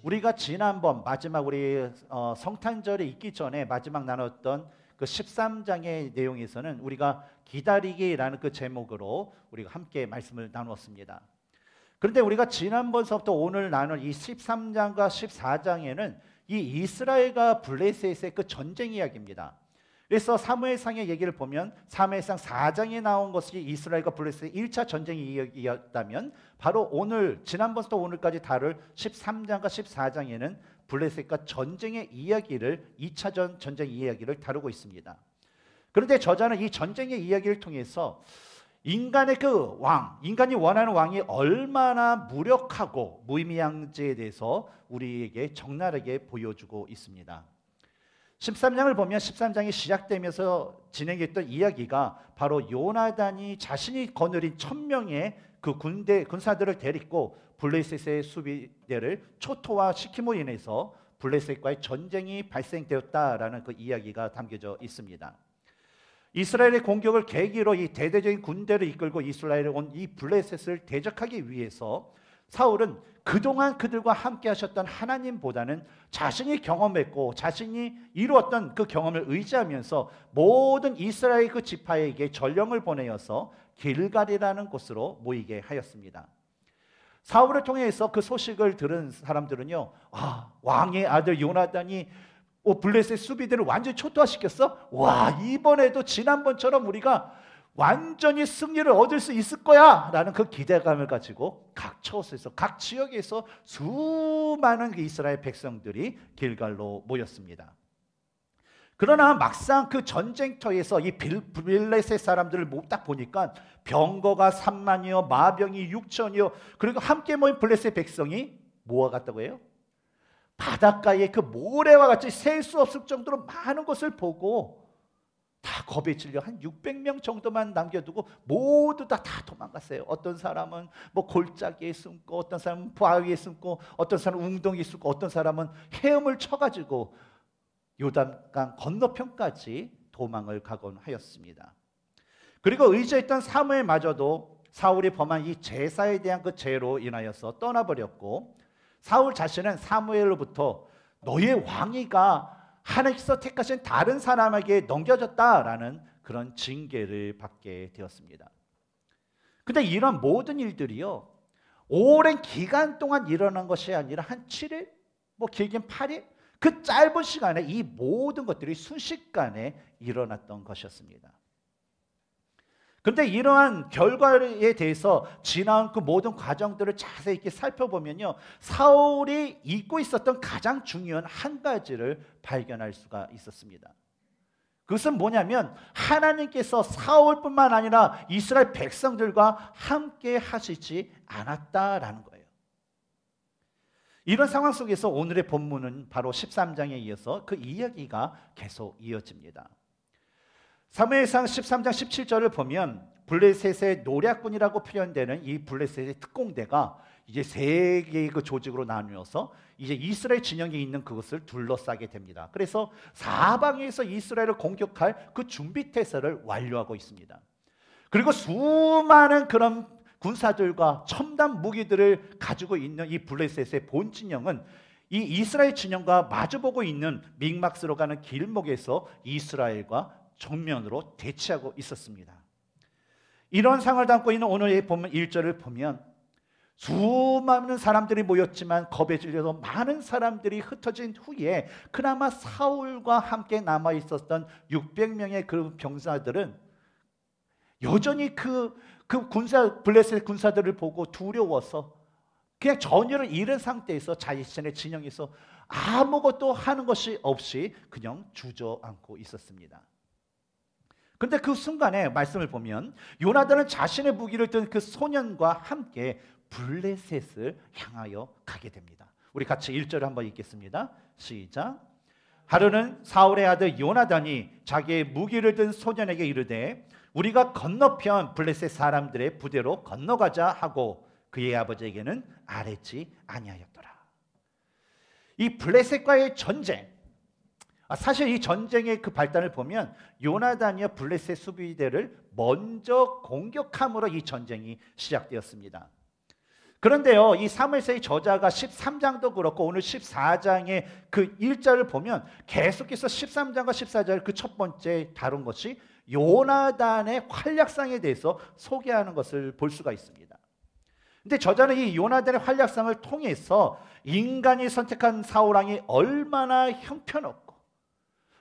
우리가 지난번 마지막 우리 성탄절에 있기 전에 마지막 나눴던 그 13장의 내용에서는 우리가 기다리기라는 그 제목으로 우리가 함께 말씀을 나누었습니다. 그런데 우리가 지난번서부터 오늘 나눌 이 13장과 14장에는 이 이스라엘과 블레셋의 그 전쟁 이야기입니다. 그래서 사무엘상의 얘기를 보면 사무엘상 4장에 나온 것이 이스라엘과 블레셋의 1차 전쟁 이야기였다면 바로 오늘 지난번부터 오늘까지 다룰 13장과 14장에는 블레셋과 전쟁의 이야기를 2차 전쟁 이야기를 다루고 있습니다. 그런데 저자는 이 전쟁의 이야기를 통해서 인간의 그 왕, 인간이 원하는 왕이 얼마나 무력하고 무의미한지에 대해서 우리에게 적나라하게 보여주고 있습니다. 13장을 보면 13장이 시작되면서 진행했던 이야기가 바로 요나단이 자신이 거느린 1000명의 그 군사들을 데리고 블레셋의 수비대를 초토화시킴으로 인해서 블레셋과의 전쟁이 발생되었다라는 그 이야기가 담겨져 있습니다. 이스라엘의 공격을 계기로 이 대대적인 군대를 이끌고 이스라엘에 온 이 블레셋을 대적하기 위해서 사울은 그동안 그들과 함께 하셨던 하나님보다는 자신이 경험했고 자신이 이루었던 그 경험을 의지하면서 모든 이스라엘 그 지파에게 전령을 보내어서 길갈이라는 곳으로 모이게 하였습니다. 사울을 통해서 그 소식을 들은 사람들은요, 왕의 아들 요나단이 블레셋 수비대를 완전히 초토화시켰어? 와, 이번에도 지난번처럼 우리가 완전히 승리를 얻을 수 있을 거야 라는 그 기대감을 가지고 각 처소에서 각 지역에서 수많은 이스라엘 백성들이 길갈로 모였습니다. 그러나 막상 그 전쟁터에서 이 블레셋 사람들을 딱 보니까 병거가 3만이요 마병이 6천이요 그리고 함께 모인 블레셋 백성이 뭐와 같다고 해요? 바닷가에 그 모래와 같이 셀 수 없을 정도로 많은 것을 보고 다 겁에 질려 한 600명 정도만 남겨두고 모두 다 도망갔어요. 어떤 사람은 뭐 골짜기에 숨고 어떤 사람은 바위에 숨고 어떤 사람은 웅덩이에 숨고 어떤 사람은 헤엄을 쳐가지고 요단강 건너편까지 도망을 가곤 하였습니다. 그리고 의지했던 사무엘마저도 사울이 범한 이 제사에 대한 그 죄로 인하여서 떠나버렸고 사울 자신은 사무엘로부터 너의 왕위가 하나님께서 택하신 다른 사람에게 넘겨졌다라는 그런 징계를 받게 되었습니다. 근데 이런 모든 일들이요 오랜 기간 동안 일어난 것이 아니라 한 7일, 뭐 길게는 8일 그 짧은 시간에 이 모든 것들이 순식간에 일어났던 것이었습니다. 그런데 이러한 결과에 대해서 지나온 그 모든 과정들을 자세히 이렇게 살펴보면요 사울이 잊고 있었던 가장 중요한 한 가지를 발견할 수가 있었습니다. 그것은 뭐냐면 하나님께서 사울뿐만 아니라 이스라엘 백성들과 함께 하시지 않았다라는 거예요. 이런 상황 속에서 오늘의 본문은 바로 13장에 이어서 그 이야기가 계속 이어집니다. 사무엘상 13장 17절을 보면 블레셋의 노략군이라고 표현되는 이 블레셋의 특공대가 이제 세 개의 그 조직으로 나누어서 이제 이스라엘 진영에 있는 그것을 둘러싸게 됩니다. 그래서 사방에서 이스라엘을 공격할 그 준비 태세를 완료하고 있습니다. 그리고 수많은 그런 군사들과 첨단 무기들을 가지고 있는 이 블레셋의 본 진영은 이 이스라엘 진영과 마주보고 있는 믹막스로 가는 길목에서 이스라엘과 정면으로 대치하고 있었습니다. 이런 상황을 담고 있는 오늘의 본문 1절을 보면 수많은 사람들이 모였지만 겁에 질려서 많은 사람들이 흩어진 후에 그나마 사울과 함께 남아있었던 600명의 그 병사들은 여전히 그 블레셋 군사들을 보고 두려워서 그냥 전열을 잃은 상태에서 자신의 진영에서 아무것도 하는 것이 없이 그냥 주저앉고 있었습니다. 그런데 그 순간에 말씀을 보면 요나단은 자신의 무기를 든 그 소년과 함께 블레셋을 향하여 가게 됩니다. 우리 같이 1절을 한번 읽겠습니다. 시작. 하루는 사울의 아들 요나단이 자기의 무기를 든 소년에게 이르되 우리가 건너편 블레셋 사람들의 부대로 건너가자 하고 그의 아버지에게는 아뢰지 아니하였더라. 이 블레셋과의 전쟁, 사실 이 전쟁의 그 발단을 보면 요나단이와 블레셋 수비대를 먼저 공격함으로 이 전쟁이 시작되었습니다. 그런데요, 이 사무엘서의 저자가 13장도 그렇고 오늘 14장의 그 1절을 보면 계속해서 13장과 14절 그 첫 번째 다룬 것이 요나단의 활약상에 대해서 소개하는 것을 볼 수가 있습니다. 근데 저자는 이 요나단의 활약상을 통해서 인간이 선택한 사울왕이 얼마나 형편없고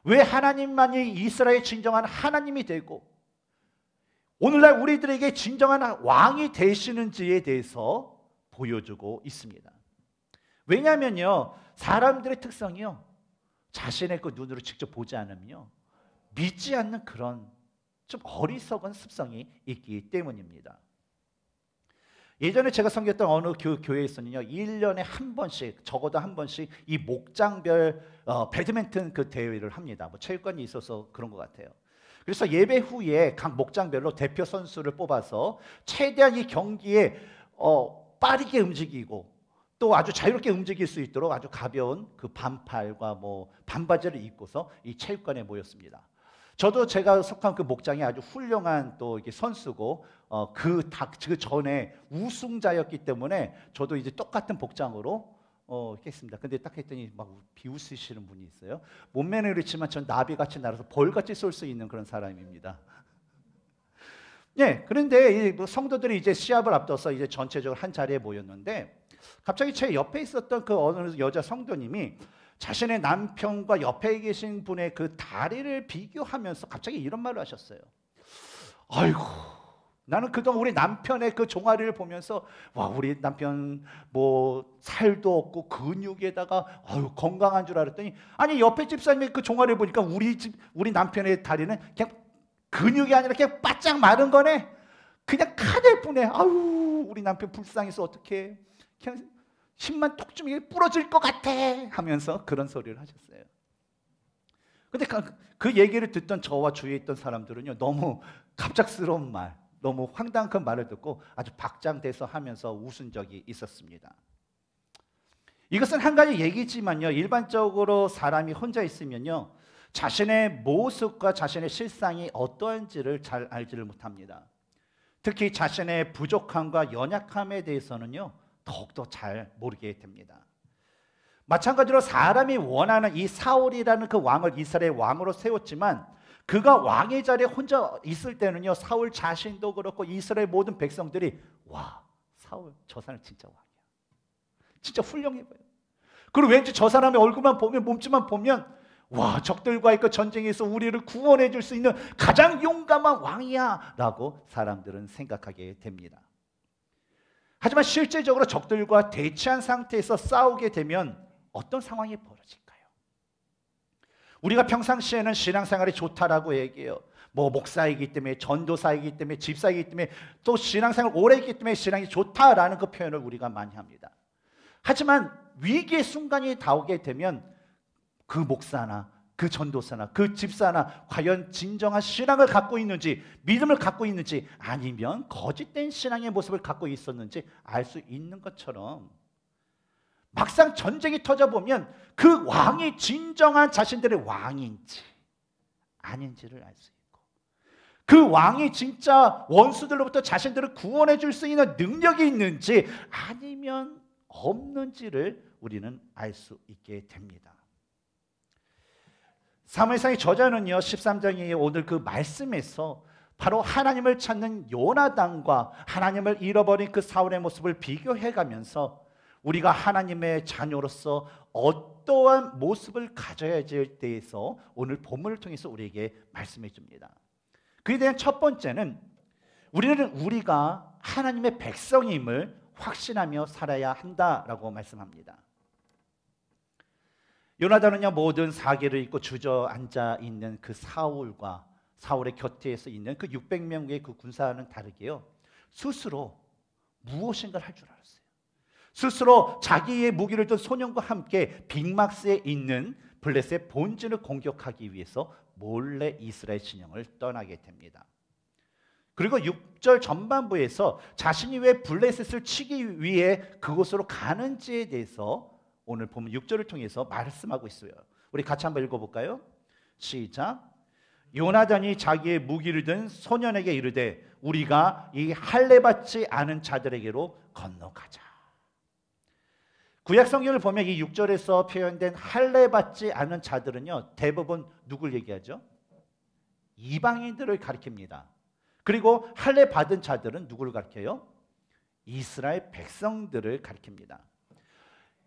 왜 하나님만이 이스라엘의 진정한 하나님이 되고 오늘날 우리들에게 진정한 왕이 되시는지에 대해서 보여주고 있습니다. 왜냐하면요, 사람들의 특성이요, 자신의 그 눈으로 직접 보지 않으면요 믿지 않는 그런 좀 어리석은 습성이 있기 때문입니다. 예전에 제가 섬겼던 어느 교회에서는요 1년에 한 번씩, 적어도 한 번씩 이 목장별 배드민턴 그 대회를 합니다. 뭐 체육관이 있어서 그런 것 같아요. 그래서 예배 후에 각 목장별로 대표 선수를 뽑아서 최대한 이 경기에 빠르게 움직이고 또 아주 자유롭게 움직일 수 있도록 아주 가벼운 그 반팔과 뭐 반바지를 입고서 이 체육관에 모였습니다. 저도 제가 속한 그 목장이 아주 훌륭한 또 이게 선수고 그 전에 우승자였기 때문에 저도 이제 똑같은 복장으로 했습니다. 근데 딱 했더니 막 비웃으시는 분이 있어요. 몸매는 그렇지만 전 나비같이 날아서 벌같이 쏠 수 있는 그런 사람입니다. 네, 그런데 이 성도들이 이제 시합을 앞둬서 이제 전체적으로 한 자리에 모였는데 갑자기 제 옆에 있었던 그 어느 여자 성도님이 자신의 남편과 옆에 계신 분의 그 다리를 비교하면서 갑자기 이런 말을 하셨어요. 아이고, 나는 그동안 우리 남편의 그 종아리를 보면서 와, 우리 남편 뭐 살도 없고 근육에다가 아유 건강한 줄 알았더니 아니 옆에 집사님의 그 종아리를 보니까 우리 남편의 다리는 그냥 근육이 아니라 그냥 바짝 마른 거네. 그냥 카될 뿐에 아유 우리 남편 불쌍해서 어떡해. 그냥 힘만 톡 주면 부러질 것 같아 하면서 그런 소리를 하셨어요. 근데 그 얘기를 듣던 저와 주위에 있던 사람들은요 너무 갑작스러운 말, 너무 황당한 그 말을 듣고 아주 박장대소 하면서 웃은 적이 있었습니다. 이것은 한 가지 얘기지만요, 일반적으로 사람이 혼자 있으면요 자신의 모습과 자신의 실상이 어떠한지를 잘 알지를 못합니다. 특히 자신의 부족함과 연약함에 대해서는요 더욱더 잘 모르게 됩니다. 마찬가지로 사람이 원하는 이 사울이라는 그 왕을 이스라엘 왕으로 세웠지만 그가 왕의 자리에 혼자 있을 때는요 사울 자신도 그렇고 이스라엘 모든 백성들이 와, 사울 저 사람 진짜 왕이야, 진짜 훌륭해 보여. 그리고 왠지 저 사람의 얼굴만 보면, 몸집만 보면 와, 적들과의 그 전쟁에서 우리를 구원해 줄 수 있는 가장 용감한 왕이야 라고 사람들은 생각하게 됩니다. 하지만 실제적으로 적들과 대치한 상태에서 싸우게 되면 어떤 상황이 벌어질까요? 우리가 평상시에는 신앙생활이 좋다라고 얘기해요. 뭐 목사이기 때문에, 전도사이기 때문에, 집사이기 때문에, 또 신앙생활 오래 했기 때문에 신앙이 좋다라는 그 표현을 우리가 많이 합니다. 하지만 위기의 순간이 다오게 되면 그 목사나 그 전도사나 그 집사나 과연 진정한 신앙을 갖고 있는지, 믿음을 갖고 있는지, 아니면 거짓된 신앙의 모습을 갖고 있었는지 알 수 있는 것처럼 막상 전쟁이 터져보면 그 왕이 진정한 자신들의 왕인지 아닌지를 알 수 있고 그 왕이 진짜 원수들로부터 자신들을 구원해 줄 수 있는 능력이 있는지 아니면 없는지를 우리는 알 수 있게 됩니다. 사무엘상의 저자는요 13장의 오늘 그 말씀에서 바로 하나님을 찾는 요나단과 하나님을 잃어버린 그 사울의 모습을 비교해가면서 우리가 하나님의 자녀로서 어떠한 모습을 가져야 할 때에서 오늘 본문을 통해서 우리에게 말씀해 줍니다. 그에 대한 첫 번째는 우리가 하나님의 백성임을 확신하며 살아야 한다라고 말씀합니다. 요나단은요 모든 사기를 입고 주저앉아 있는 그 사울과 사울의 곁에서 있는 그 600명의 그 군사와는 다르게요 스스로 무엇인가를 할 줄 알았어요. 스스로 자기의 무기를 든 소년과 함께 빅막스에 있는 블레셋의 본진을 공격하기 위해서 몰래 이스라엘 진영을 떠나게 됩니다. 그리고 6절 전반부에서 자신이 왜 블레셋을 치기 위해 그곳으로 가는지에 대해서 오늘 보면 6절을 통해서 말씀하고 있어요. 우리 같이 한번 읽어볼까요? 시작. 요나단이 자기의 무기를 든 소년에게 이르되 우리가 이 할례 받지 않은 자들에게로 건너가자. 구약 성경을 보면 이 6절에서 표현된 할례 받지 않은 자들은요, 대부분 누굴 얘기하죠? 이방인들을 가리킵니다. 그리고 할례 받은 자들은 누구를 가리켜요? 이스라엘 백성들을 가리킵니다.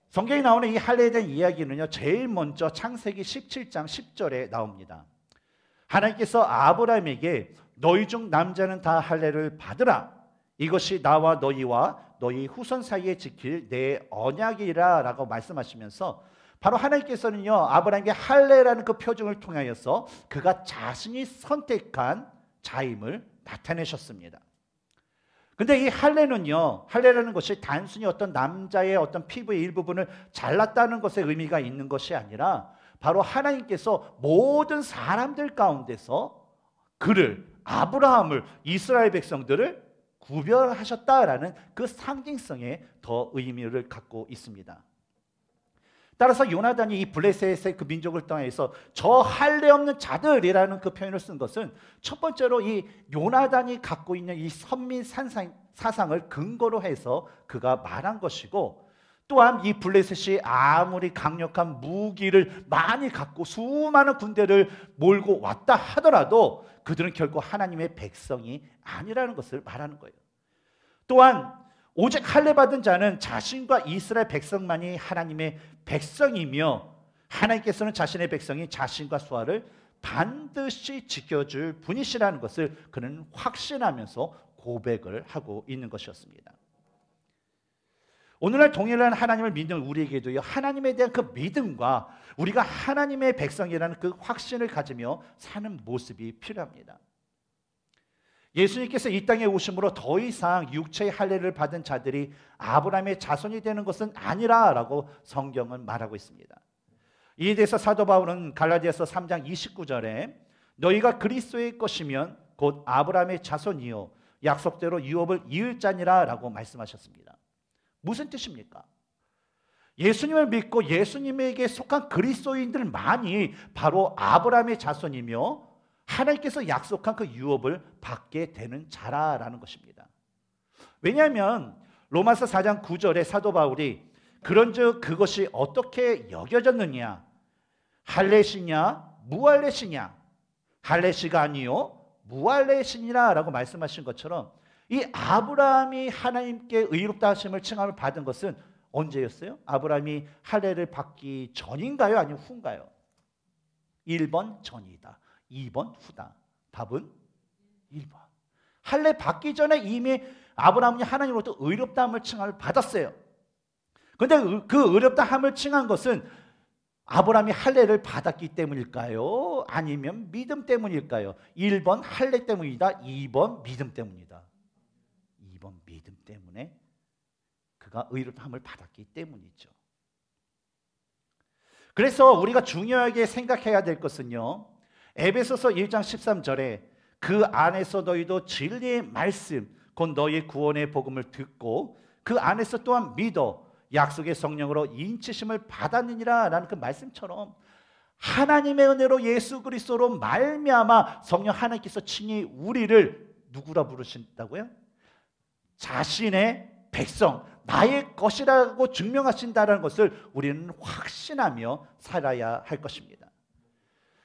성경에 나오는 이 할례에 대한 이야기는요, 제일 먼저 창세기 17장 10절에 나옵니다. 하나님께서 아브라함에게 너희 중 남자는 다 할례를 받으라. 이것이 나와 너희와 너희 후손 사이에 지킬 내 언약이라 라고 말씀하시면서 바로 하나님께서는요, 아브라함에게 할례라는 그 표징을 통하여서 그가 자신이 선택한 자임을 나타내셨습니다. 근데 이 할례는요, 할례라는 것이 단순히 어떤 남자의 어떤 피부의 일부분을 잘랐다는 것에 의미가 있는 것이 아니라 바로 하나님께서 모든 사람들 가운데서 그를, 아브라함을, 이스라엘 백성들을 구별하셨다라는 그 상징성에 더 의미를 갖고 있습니다. 따라서 요나단이 이 블레셋의 그 민족을 떠나서 저 할례 없는 자들이라는 그 표현을 쓴 것은 첫 번째로 이 요나단이 갖고 있는 이 선민 사상을 근거로 해서 그가 말한 것이고, 또한 이 블레셋이 아무리 강력한 무기를 많이 갖고 수많은 군대를 몰고 왔다 하더라도 그들은 결코 하나님의 백성이 아니라는 것을 말하는 거예요. 또한 오직 할례 받은 자는 자신과 이스라엘 백성만이 하나님의 백성이며 하나님께서는 자신의 백성이 자신과 수아를 반드시 지켜줄 분이시라는 것을 그는 확신하면서 고백을 하고 있는 것이었습니다. 오늘날 동일한 하나님을 믿는 우리에게도요, 하나님에 대한 그 믿음과 우리가 하나님의 백성이라는 그 확신을 가지며 사는 모습이 필요합니다. 예수님께서 이 땅에 오심으로 더 이상 육체의 할례를 받은 자들이 아브라함의 자손이 되는 것은 아니라라고 성경은 말하고 있습니다. 이에 대해서 사도 바울은 갈라디아서 3장 29절에 너희가 그리스도의 것이면 곧 아브라함의 자손이요 약속대로 유업을 이을 자니라 라고 말씀하셨습니다. 무슨 뜻입니까? 예수님을 믿고 예수님에게 속한 그리스도인들만이 바로 아브라함의 자손이며 하나님께서 약속한 그 유업을 받게 되는 자라라는 것입니다. 왜냐하면 로마서 4장 9절에 사도 바울이 그런즉 그것이 어떻게 여겨졌느냐, 할례시냐 무할례시냐, 할례시가 아니요 무할례시니라 라고 말씀하신 것처럼 이 아브라함이 하나님께 의롭다 하심을 칭함을 받은 것은 언제였어요? 아브라함이 할례를 받기 전인가요? 아니면 후인가요? 1번 전이다, 2번 후다. 답은 1번. 할례 받기 전에 이미 아브라함이 하나님으로부터 의롭다함을 칭함을 받았어요. 그런데 그 의롭다함을 칭한 것은 아브라함이 할례를 받았기 때문일까요? 아니면 믿음 때문일까요? 1번 할례 때문이다, 2번 믿음 때문이다. 2번 믿음 때문에 그가 의롭다함을 받았기 때문이죠. 그래서 우리가 중요하게 생각해야 될 것은요, 에베소서 1장 13절에 그 안에서 너희도 진리의 말씀 곧 너희 구원의 복음을 듣고 그 안에서 또한 믿어 약속의 성령으로 인치심을 받았느니라 라는 그 말씀처럼 하나님의 은혜로 예수 그리스도로 말미암아 성령 하나님께서 친히 우리를 누구라 부르신다고요? 자신의 백성, 나의 것이라고 증명하신다는 것을 우리는 확신하며 살아야 할 것입니다.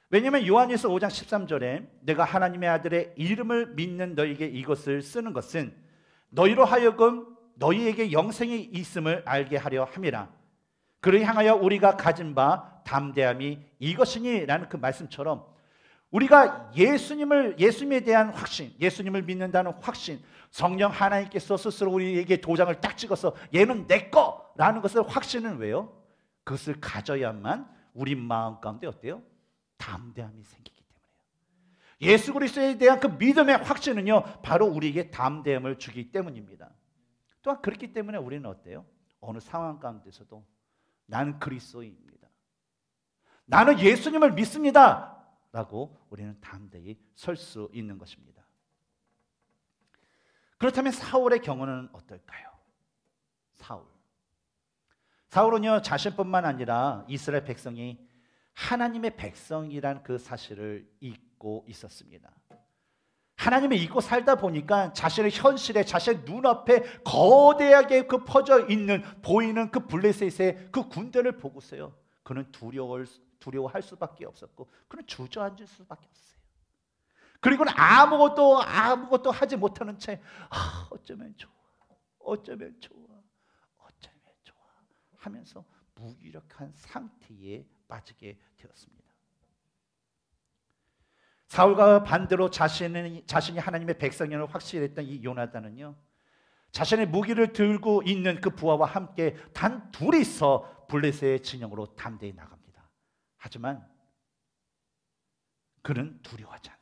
왜냐하면 요한일서 5장 13절에 내가 하나님의 아들의 이름을 믿는 너희에게 이것을 쓰는 것은 너희로 하여금 너희에게 영생이 있음을 알게 하려 함이라. 그를 향하여 우리가 가진 바 담대함이 이것이니 라는 그 말씀처럼 우리가 예수님에 대한 확신, 예수님을 믿는다는 확신, 성령 하나님께서 스스로 우리에게 도장을 딱 찍어서 얘는 내 거라는 것을 확신은 왜요? 그것을 가져야만 우리 마음 가운데 어때요? 담대함이 생기기 때문이에요. 예수 그리스도에 대한 그 믿음의 확신은요, 바로 우리에게 담대함을 주기 때문입니다. 또한 그렇기 때문에 우리는 어때요? 어느 상황 가운데서도 나는 그리스도인입니다, 나는 예수님을 믿습니다 라고 우리는 담대히 설 수 있는 것입니다. 그렇다면 사울의 경우는 어떨까요? 사울은요, 자신뿐만 아니라 이스라엘 백성이 하나님의 백성이란 그 사실을 잊고 있었습니다. 하나님을 잊고 살다 보니까 자신의 현실에, 자신의 눈앞에 거대하게 그 퍼져 있는, 보이는 그 블레셋의 그 군대를 보고서요, 그는 두려워할 수밖에 없었고, 그는 주저앉을 수밖에 없어요. 그리고는 아무것도 하지 못하는 채 어쩌면 좋아, 어쩌면 좋아, 어쩌면 좋아 하면서 무기력한 상태에 빠지게 되었습니다. 사울과 반대로 자신이 하나님의 백성임을 확실했던 이 요나단은요, 자신의 무기를 들고 있는 그 부하와 함께 단 둘이서 블레셋의 진영으로 담대히 나갑니다. 하지만 그는 두려워하지 않아요.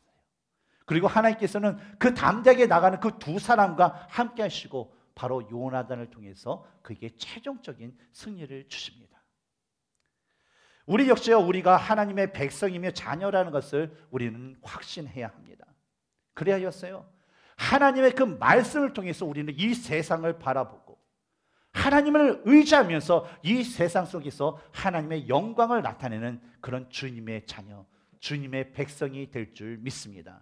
그리고 하나님께서는 그 담대하게 나가는 그 두 사람과 함께 하시고 바로 요나단을 통해서 그에게 최종적인 승리를 주십니다. 우리 역시요, 우리가 하나님의 백성이며 자녀라는 것을 우리는 확신해야 합니다. 그래야였어요, 하나님의 그 말씀을 통해서 우리는 이 세상을 바라보고 하나님을 의지하면서 이 세상 속에서 하나님의 영광을 나타내는 그런 주님의 자녀, 주님의 백성이 될 줄 믿습니다.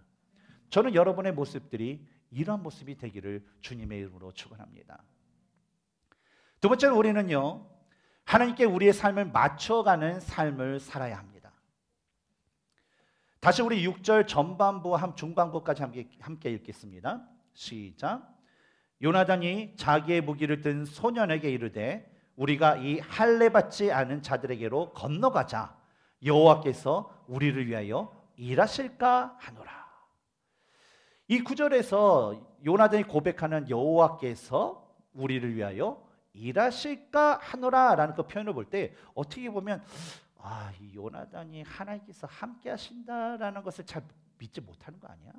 저는 여러분의 모습들이 이런 모습이 되기를 주님의 이름으로 축원합니다. 두 번째로 우리는요, 하나님께 우리의 삶을 맞춰가는 삶을 살아야 합니다. 다시 우리 6절 전반부와 중반부까지 함께 읽겠습니다. 시작. 요나단이 자기의 무기를 든 소년에게 이르되 우리가 이 할례 받지 않은 자들에게로 건너가자. 여호와께서 우리를 위하여 일하실까 하노라. 이 구절에서 요나단이 고백하는 여호와께서 우리를 위하여 일하실까 하노라 라는 그 표현을 볼 때 어떻게 보면 이 요나단이 하나님께서 함께 하신다라는 것을 잘 믿지 못하는 거 아니야?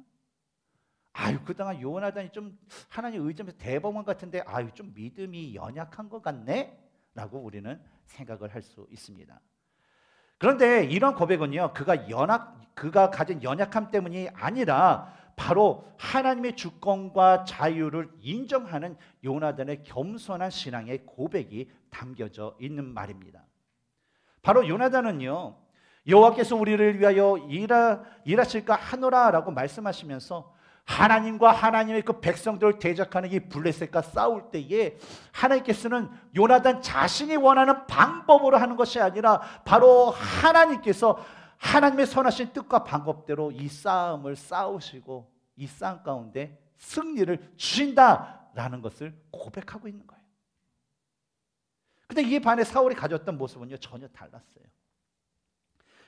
그동안 요나단이 좀 하나님 의지하면서 대범한 것 같은데 좀 믿음이 연약한 것 같네? 라고 우리는 생각을 할 수 있습니다. 그런데 이런 고백은요, 그가 가진 연약함 때문이 아니라 바로 하나님의 주권과 자유를 인정하는 요나단의 겸손한 신앙의 고백이 담겨져 있는 말입니다. 바로 요나단은요, 여호와께서 우리를 위하여 일하실까 하노라라고 말씀하시면서 하나님과 하나님의 그 백성들을 대적하는 이 블레셋과 싸울 때에 하나님께서는 요나단 자신이 원하는 방법으로 하는 것이 아니라 바로 하나님께서 하나님의 선하신 뜻과 방법대로 이 싸움을 싸우시고 이 싸움 가운데 승리를 주신다라는 것을 고백하고 있는 거예요. 근데 이에 반해 사울이 가졌던 모습은요, 전혀 달랐어요.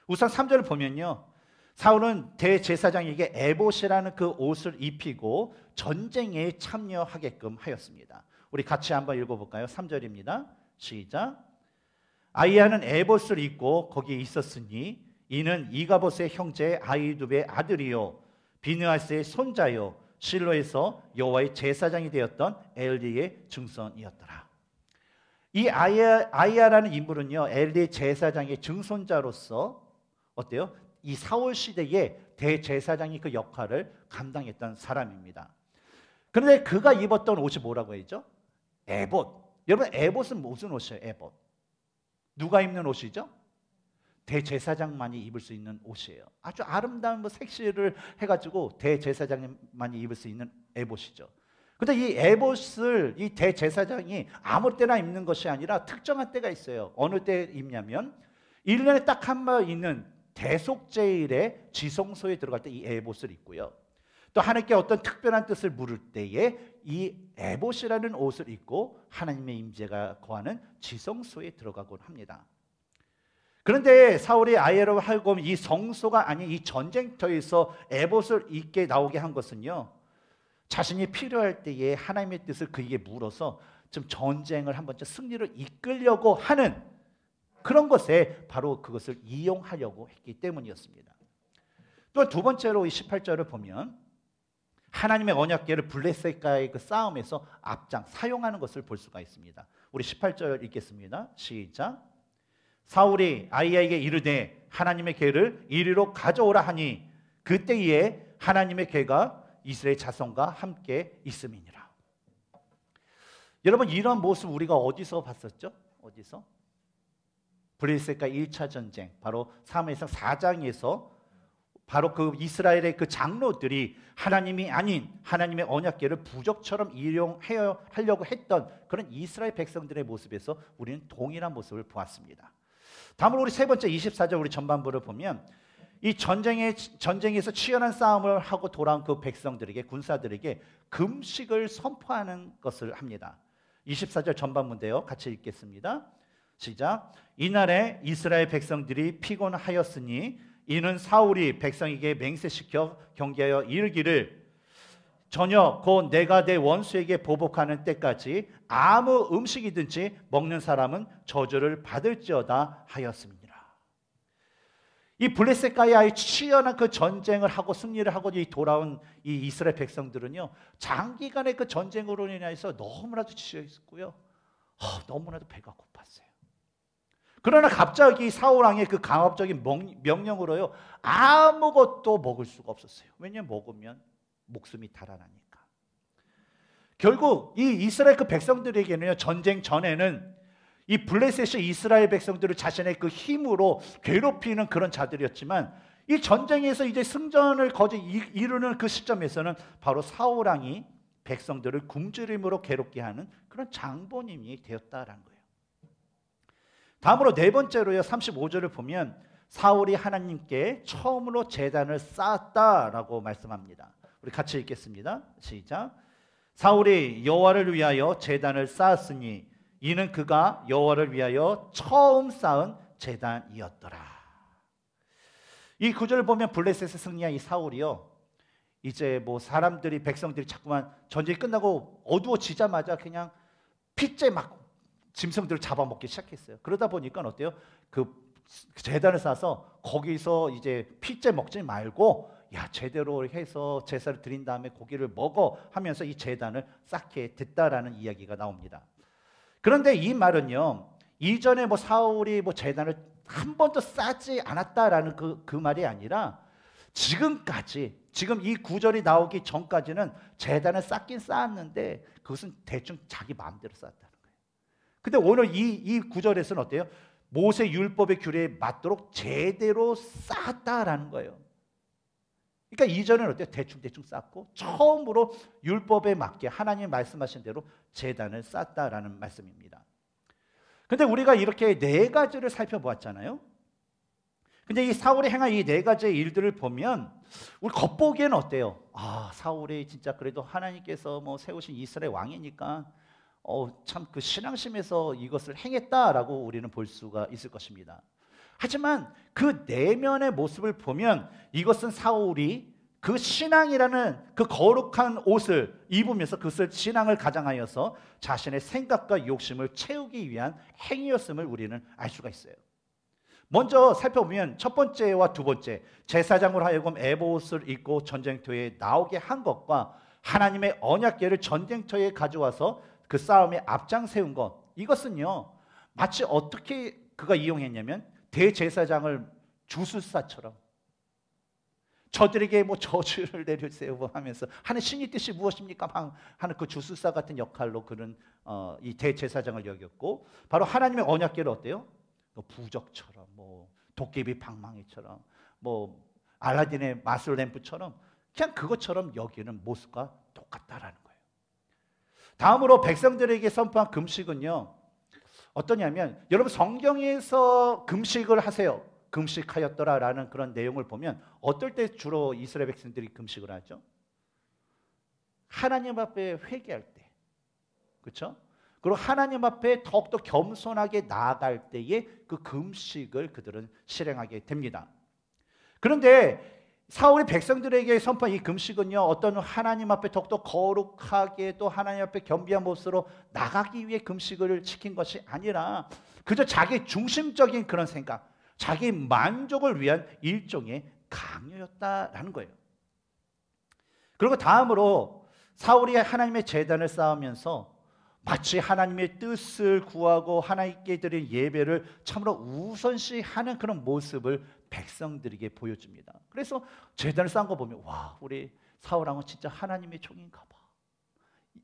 우선 3절을 보면요, 사울은 대제사장에게 에봇이라는 그 옷을 입히고 전쟁에 참여하게끔 하였습니다. 우리 같이 한번 읽어볼까요? 3절입니다. 시작. 아히야는 에봇을 입고 거기에 있었으니 이는 이가봇의 형제 아히두베의 아들이요 비느하스의 손자요 실로에서 여호와의 제사장이 되었던 엘리의 증손이었더라. 이 아히야라는 인물은요, 엘리 제사장의 증손자로서 어때요? 이 사울 시대에 대제사장이 그 역할을 감당했던 사람입니다. 그런데 그가 입었던 옷이 뭐라고 했죠? 에봇. 여러분, 에봇은 무슨 옷이에요? 에봇. 누가 입는 옷이죠? 대제사장만이 입을 수 있는 옷이에요. 아주 아름다운 색실을 해가지고 대제사장만이 입을 수 있는 에봇이죠. 근데 이 에봇을 이 대제사장이 아무 때나 입는 것이 아니라 특정한 때가 있어요. 어느 때 입냐면 1년에 딱 한 번 있는 대속제일의 지성소에 들어갈 때 이 에봇을 입고요. 또 하나님께 어떤 특별한 뜻을 물을 때에 이 에봇이라는 옷을 입고 하나님의 임재가 거하는 지성소에 들어가곤 합니다. 그런데 사울이 아히야로 하여금 이 성소가 아닌 이 전쟁터에서 에봇을 입게 나오게 한 것은요, 자신이 필요할 때에 하나님의 뜻을 그에게 물어서 좀 전쟁을 한 번쯤 승리를 이끌려고 하는 그런 것에 바로 그것을 이용하려고 했기 때문이었습니다. 또 두 번째로 이 18절을 보면 하나님의 언약궤를 블레셋과의 그 싸움에서 사용하는 것을 볼 수가 있습니다. 우리 18절 읽겠습니다. 시작. 사울이 아히야에게 이르되 하나님의 궤를 이리로 가져오라 하니 그때에 하나님의 궤가 이스라엘 자손과 함께 있음이니라. 여러분, 이런 모습 우리가 어디서 봤었죠? 어디서? 블레셋과 1차 전쟁, 바로 사무엘상 4장에서 바로 그 이스라엘의 그 장로들이 하나님이 아닌 하나님의 언약궤를 부적처럼 이용하려고 했던 그런 이스라엘 백성들의 모습에서 우리는 동일한 모습을 보았습니다. 다음으로 우리 세 번째 24절 우리 전반부를 보면 이 전쟁에서 치열한 싸움을 하고 돌아온 그 백성들에게, 군사들에게 금식을 선포하는 것을 합니다. 24절 전반부인데요, 같이 읽겠습니다. 시작. 이날에 이스라엘 백성들이 피곤하였으니 이는 사울이 백성에게 맹세시켜 경계하여 이르기를 저녁 곧 내가 내 원수에게 보복하는 때까지 아무 음식이든지 먹는 사람은 저주를 받을지어다 하였습니다. 이 블레셋과의 치열한 그 전쟁을 하고 승리를 하고 돌아온 이 이스라엘 백성들은요, 장기간의 그 전쟁으로 인해서 너무나도 지쳐 있었고요, 너무나도 배가 고팠어요. 그러나 갑자기 사울 왕의 그 강압적인 명령으로요, 아무것도 먹을 수가 없었어요. 왜냐하면 먹으면 목숨이 달아나니까. 결국 이 이스라엘 그 백성들에게는요, 전쟁 전에는 이 블레셋이 이스라엘 백성들을 자신의 그 힘으로 괴롭히는 그런 자들이었지만, 이 전쟁에서 이제 승전을 거저 이루는 그 시점에서는 바로 사울 왕이 백성들을 굶주림으로 괴롭게 하는 그런 장본인이 되었다라는 거예요. 다음으로 네 번째로요, 35절을 보면 사울이 하나님께 처음으로 제단을 쌓았다라고 말씀합니다. 우리 같이 읽겠습니다. 시작. 사울이 여호와를 위하여 제단을 쌓았으니 이는 그가 여호와를 위하여 처음 쌓은 제단이었더라. 이 구절을 보면 블레셋의 승리한 이 사울이요, 이제 뭐 사람들이, 백성들이 자꾸만 전쟁이 끝나고 어두워지자마자 그냥 핏째 막 짐승들을 잡아먹기 시작했어요. 그러다 보니까 어때요? 그 제단을 쌓아서 거기서 이제 핏째 먹지 말고 야, 제대로 해서 제사를 드린 다음에 고기를 먹어 하면서 이 제단을 쌓게 됐다라는 이야기가 나옵니다. 그런데 이 말은요, 이전에 뭐 사울이 뭐 제단을 한 번도 쌓지 않았다라는 그 말이 아니라 지금까지, 지금 이 구절이 나오기 전까지는 제단을 쌓긴 쌓았는데 그것은 대충 자기 마음대로 쌓았다는 거예요. 근데 오늘 이 구절에서는 어때요? 모세 율법의 규례에 맞도록 제대로 쌓았다라는 거예요. 그러니까 이전에는 어때요? 대충 쌓고 처음으로 율법에 맞게 하나님이 말씀하신 대로 제단을 쌓았다라는 말씀입니다. 근데 우리가 이렇게 네 가지를 살펴보았잖아요. 근데 이 사울이 행한 이 네 가지의 일들을 보면 우리 겉보기에는 어때요? 아, 사울이 진짜 그래도 하나님께서 뭐 세우신 이스라엘 왕이니까 참 그 신앙심에서 이것을 행했다라고 우리는 볼 수가 있을 것입니다. 하지만 그 내면의 모습을 보면 이것은 사울이 그 신앙이라는 그 거룩한 옷을 입으면서 그것을 신앙을 가장하여서 자신의 생각과 욕심을 채우기 위한 행위였음을 우리는 알 수가 있어요. 먼저 살펴보면 첫 번째와 두 번째, 제사장으로 하여금 에봇을 입고 전쟁터에 나오게 한 것과 하나님의 언약궤를 전쟁터에 가져와서 그 싸움에 앞장 세운 것, 이것은요 마치 어떻게 그가 이용했냐면 대제사장을 주술사처럼 저들에게 뭐 저주를 내려주세요 하면서 하는 신의 뜻이 무엇입니까? 하는 그 주술사 같은 역할로 그는 이 대제사장을 여겼고, 바로 하나님의 언약궤를 어때요? 부적처럼, 뭐 도깨비 방망이처럼, 뭐 알라딘의 마술 램프처럼 그냥 그것처럼 여기는 모습과 똑같다라는 거예요. 다음으로 백성들에게 선포한 금식은요 어떠냐면, 여러분 성경에서 금식을 하세요, 금식하였더라라는 그런 내용을 보면 어떨 때 주로 이스라엘 백성들이 금식을 하죠? 하나님 앞에 회개할 때, 그렇죠? 그리고 하나님 앞에 더욱더 겸손하게 나아갈 때에 그 금식을 그들은 실행하게 됩니다. 그런데 사울이 백성들에게 선포한 이 금식은요 어떤 하나님 앞에 더욱더 거룩하게 또 하나님 앞에 겸비한 모습으로 나가기 위해 금식을 지킨 것이 아니라 그저 자기 중심적인 그런 생각, 자기 만족을 위한 일종의 강요였다라는 거예요. 그리고 다음으로 사울이 하나님의 제단을 쌓으면서 마치 하나님의 뜻을 구하고 하나님께 드린 예배를 참으로 우선시하는 그런 모습을 백성들에게 보여줍니다. 그래서 제단을 쌓은 거 보면 와, 우리 사울왕은 진짜 하나님의 종인가 봐,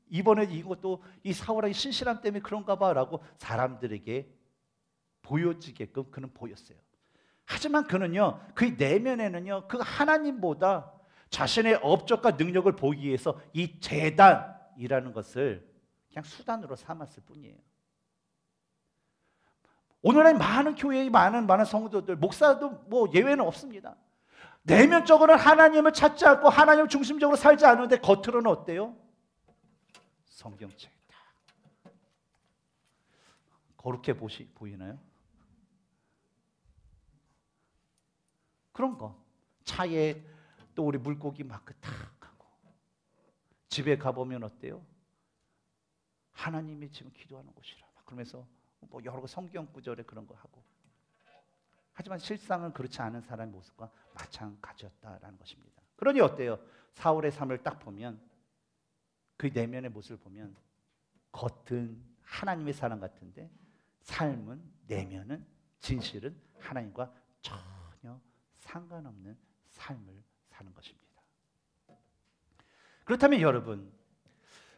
이번에 이것도 이 사울왕의 신실함 때문에 그런가 봐 라고 사람들에게 보여지게끔 그는 보였어요. 하지만 그는요, 그 내면에는요, 그 하나님보다 자신의 업적과 능력을 보기 위해서 이 제단이라는 것을 그냥 수단으로 삼았을 뿐이에요. 오늘의 많은 교회의 많은 성도들, 목사도 뭐 예외는 없습니다. 내면적으로는 하나님을 찾지 않고 하나님 중심적으로 살지 않는데 겉으로는 어때요? 성경책 거룩해 보이나요? 그런 거. 차에 또 우리 물고기 마크 탁 하고 집에 가보면 어때요? 하나님이 지금 기도하는 곳이라 그러면서 뭐 여러 성경 구절에 그런 거 하고, 하지만 실상은 그렇지 않은 사람의 모습과 마찬가지였다라는 것입니다. 그러니 어때요? 사울의 삶을 딱 보면, 그 내면의 모습을 보면 겉은 하나님의 사람 같은데 삶은, 내면은, 진실은 하나님과 전혀 상관없는 삶을 사는 것입니다. 그렇다면 여러분,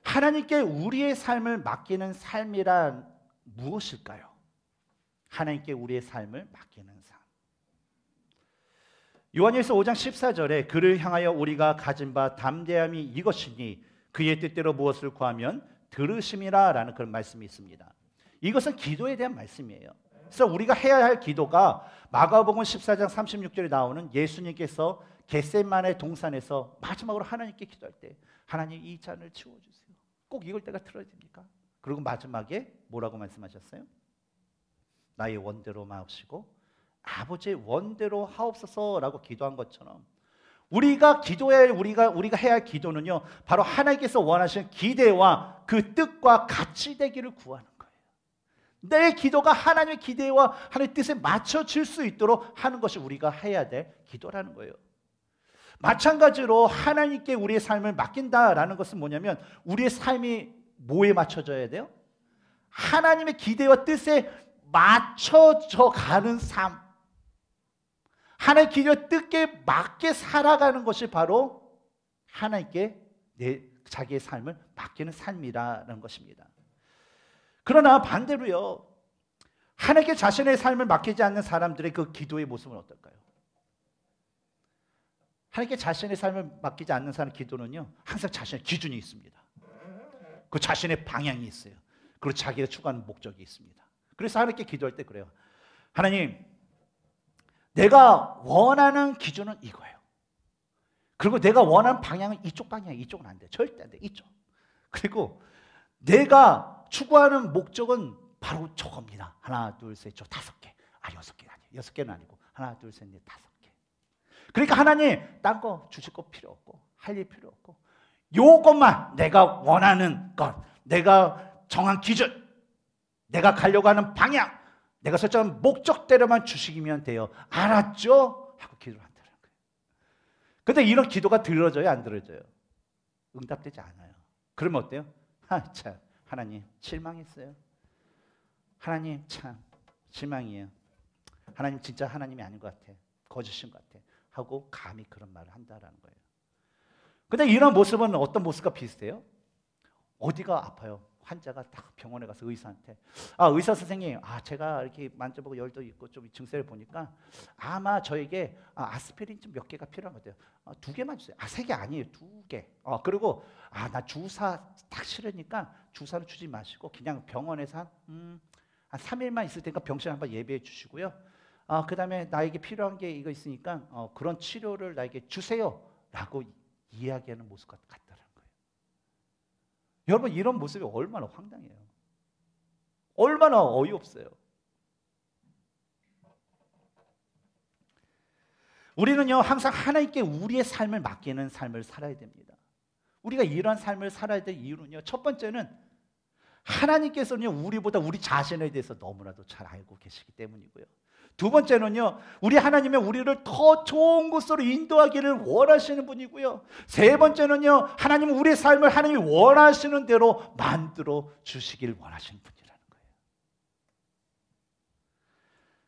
하나님께 우리의 삶을 맡기는 삶이란 무엇일까요? 하나님께 우리의 삶을 맡기는 삶. 요한일서 5장 14절에 그를 향하여 우리가 가진 바 담대함이 이것이니 그의 뜻대로 무엇을 구하면 들으심이라 라는 그런 말씀이 있습니다. 이것은 기도에 대한 말씀이에요. 그래서 우리가 해야 할 기도가 마가복음 14장 36절에 나오는 예수님께서 겟세마네 동산에서 마지막으로 하나님께 기도할 때, 하나님 이 잔을 치워주세요. 꼭 이걸 때가 들어야 됩니까? 그리고 마지막에 뭐라고 말씀하셨어요? 나의 원대로 마옵시고 아버지의 원대로 하옵소서라고 기도한 것처럼, 우리가 해야 할 기도는요, 바로 하나님께서 원하시는 기대와 그 뜻과 같이 되기를 구하는 거예요. 내 기도가 하나님의 기대와 하나님의 뜻에 맞춰질 수 있도록 하는 것이 우리가 해야 될 기도라는 거예요. 마찬가지로 하나님께 우리의 삶을 맡긴다라는 것은 뭐냐면, 우리의 삶이 뭐에 맞춰져야 돼요? 하나님의 기대와 뜻에 맞춰져 가는 삶, 하나님의 기대와 뜻에 맞게 살아가는 것이 바로 하나님께 자기의 삶을 맡기는 삶이라는 것입니다. 그러나 반대로요, 하나님께 자신의 삶을 맡기지 않는 사람들의 그 기도의 모습은 어떨까요? 하나님께 자신의 삶을 맡기지 않는 사람의 기도는요, 항상 자신의 기준이 있습니다. 그 자신의 방향이 있어요. 그리고 자기가 추구하는 목적이 있습니다. 그래서 하나님께 기도할 때 그래요. 하나님, 내가 원하는 기준은 이거예요. 그리고 내가 원하는 방향은 이쪽 방향이에요. 이쪽은 안 돼. 절대 안 돼. 이쪽. 그리고 내가 추구하는 목적은 바로 저겁니다. 하나, 둘, 셋, 저 5개. 6개 아니에요. 6개는 아니고 하나, 둘, 셋, 넷, 5개. 그러니까 하나님, 딴 거 주실 거 필요 없고 할 일 필요 없고 요것만, 내가 원하는 것, 내가 정한 기준, 내가 가려고 하는 방향, 내가 설정한 목적대로만 주시기면 돼요. 알았죠? 하고 기도를 한다는 거예요. 근데 이런 기도가 들어져요, 안 들어져요? 응답되지 않아요. 그러면 어때요? 참, 하나님 실망했어요. 하나님 참 실망이에요. 하나님 진짜 하나님이 아닌 것 같아. 거짓인 것 같아. 하고 감히 그런 말을 한다라는 거예요. 근데 이런 모습은 어떤 모습과 비슷해요? 어디가 아파요? 환자가 딱 병원에 가서 의사한테, 의사 선생님, 제가 이렇게 만져보고 열도 있고 좀 증세를 보니까 아마 저에게 아스피린 좀 몇 개가 필요한 것 같아요. 2개만 주세요. 3개 아니에요. 2개. 그리고 나 주사 딱 싫으니까 주사를 주지 마시고 그냥 병원에서 한 3일만 있을 테니까 병실 한번 예배해 주시고요. 그 다음에 나에게 필요한 게 이거 있으니까 그런 치료를 나에게 주세요 라고 이야기하는 모습 같다는 거예요. 여러분, 이런 모습이 얼마나 황당해요. 얼마나 어이없어요. 우리는요, 항상 하나님께 우리의 삶을 맡기는 삶을 살아야 됩니다. 우리가 이런 삶을 살아야 될 이유는요, 첫 번째는 하나님께서는요, 우리보다 우리 자신에 대해서 너무나도 잘 알고 계시기 때문이고요. 두 번째는요, 우리 하나님은 우리를 더 좋은 곳으로 인도하기를 원하시는 분이고요. 세 번째는요, 하나님은 우리의 삶을 하나님이 원하시는 대로 만들어 주시길 원하시는 분이라는 거예요.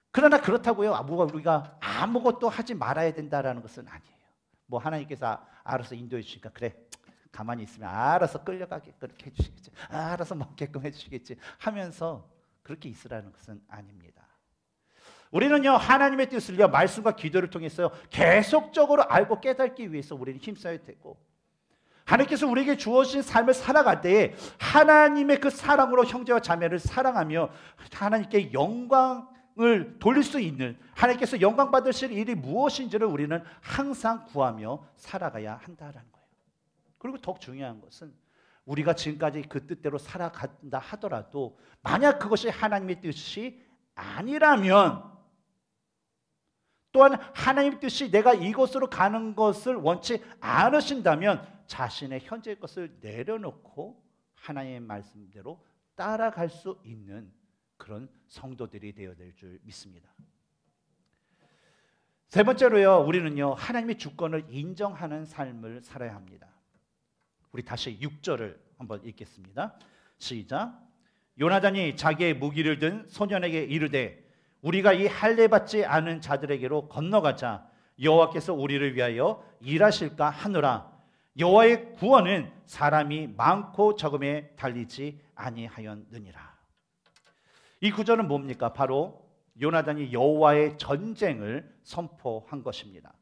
그러나 그렇다고요, 우리가 아무것도 하지 말아야 된다라는 것은 아니에요. 뭐 하나님께서 알아서 인도해 주시니까 그래, 가만히 있으면 알아서 끌려가게끔 해주시겠지, 알아서 먹게끔 해주시겠지 하면서 그렇게 있으라는 것은 아닙니다. 우리는요, 하나님의 뜻을요, 말씀과 기도를 통해서 계속적으로 알고 깨닫기 위해서 우리는 힘써야 되고, 하나님께서 우리에게 주어진 삶을 살아갈 때에 하나님의 그 사랑으로 형제와 자매를 사랑하며 하나님께 영광을 돌릴 수 있는, 하나님께서 영광 받으실 일이 무엇인지를 우리는 항상 구하며 살아가야 한다라는 거예요. 그리고 더욱 중요한 것은 우리가 지금까지 그 뜻대로 살아간다 하더라도 만약 그것이 하나님의 뜻이 아니라면, 또한 하나님의 뜻이 내가 이곳으로 가는 것을 원치 않으신다면 자신의 현재의 것을 내려놓고 하나님의 말씀대로 따라갈 수 있는 그런 성도들이 되어야 될 줄 믿습니다. 세 번째로요, 우리는요, 하나님의 주권을 인정하는 삶을 살아야 합니다. 우리 다시 6절을 한번 읽겠습니다. 시작. 요나단이 자기의 무기를 든 소년에게 이르되 우리가 이 할례 받지 않은 자들에게로 건너가자. 여호와께서 우리를 위하여 일하실까 하노라. 여호와의 구원은 사람이 많고 적음에 달리지 아니하였느니라. 이 구절은 뭡니까? 바로 요나단이 여호와의 전쟁을 선포한 것입니다.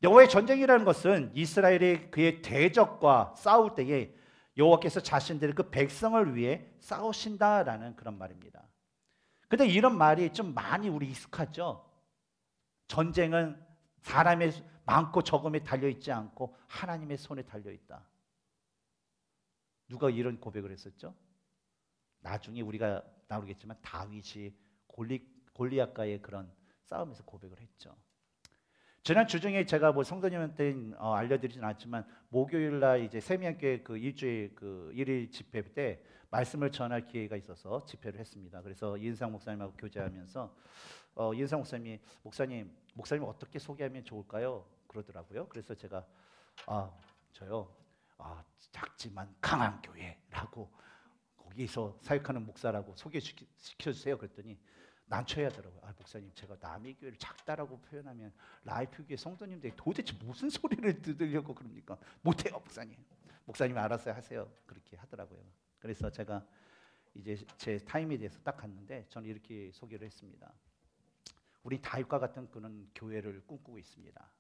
여호와의 전쟁이라는 것은 이스라엘이 그의 대적과 싸울 때에 여호와께서 자신들의 그 백성을 위해 싸우신다라는 그런 말입니다. 근데 이런 말이 좀 많이 우리 익숙하죠? 전쟁은 사람의 많고 적음에 달려있지 않고 하나님의 손에 달려있다. 누가 이런 고백을 했었죠? 나중에 우리가 나오겠지만 다윗이 골리앗과의 그런 싸움에서 고백을 했죠. 지난 주중에 제가 뭐 성도님한테 알려드리진 않았지만 목요일날 이제 세미한교회 그 일주일 그 일일 집회 때 말씀을 전할 기회가 있어서 집회를 했습니다. 그래서 이은상 목사님하고 교제하면서 이은상 목사님 어떻게 소개하면 좋을까요? 그러더라고요. 그래서 제가 저요 작지만 강한 교회라고 거기서 사역하는 목사라고 소개시켜주세요. 그랬더니 난처해하더라고요. 목사님, 제가 남의 교회를 작다라고 표현하면 라이프교회 성도님들이 도대체 무슨 소리를 들으려고 그럽니까? 못해요, 목사님. 목사님 알아서 하세요. 그렇게 하더라고요. 그래서 제가 이제 제 타임에 대해서 딱 갔는데 저는 이렇게 소개를 했습니다. 우리 다윗과 같은 그런 교회를 꿈꾸고 있습니다.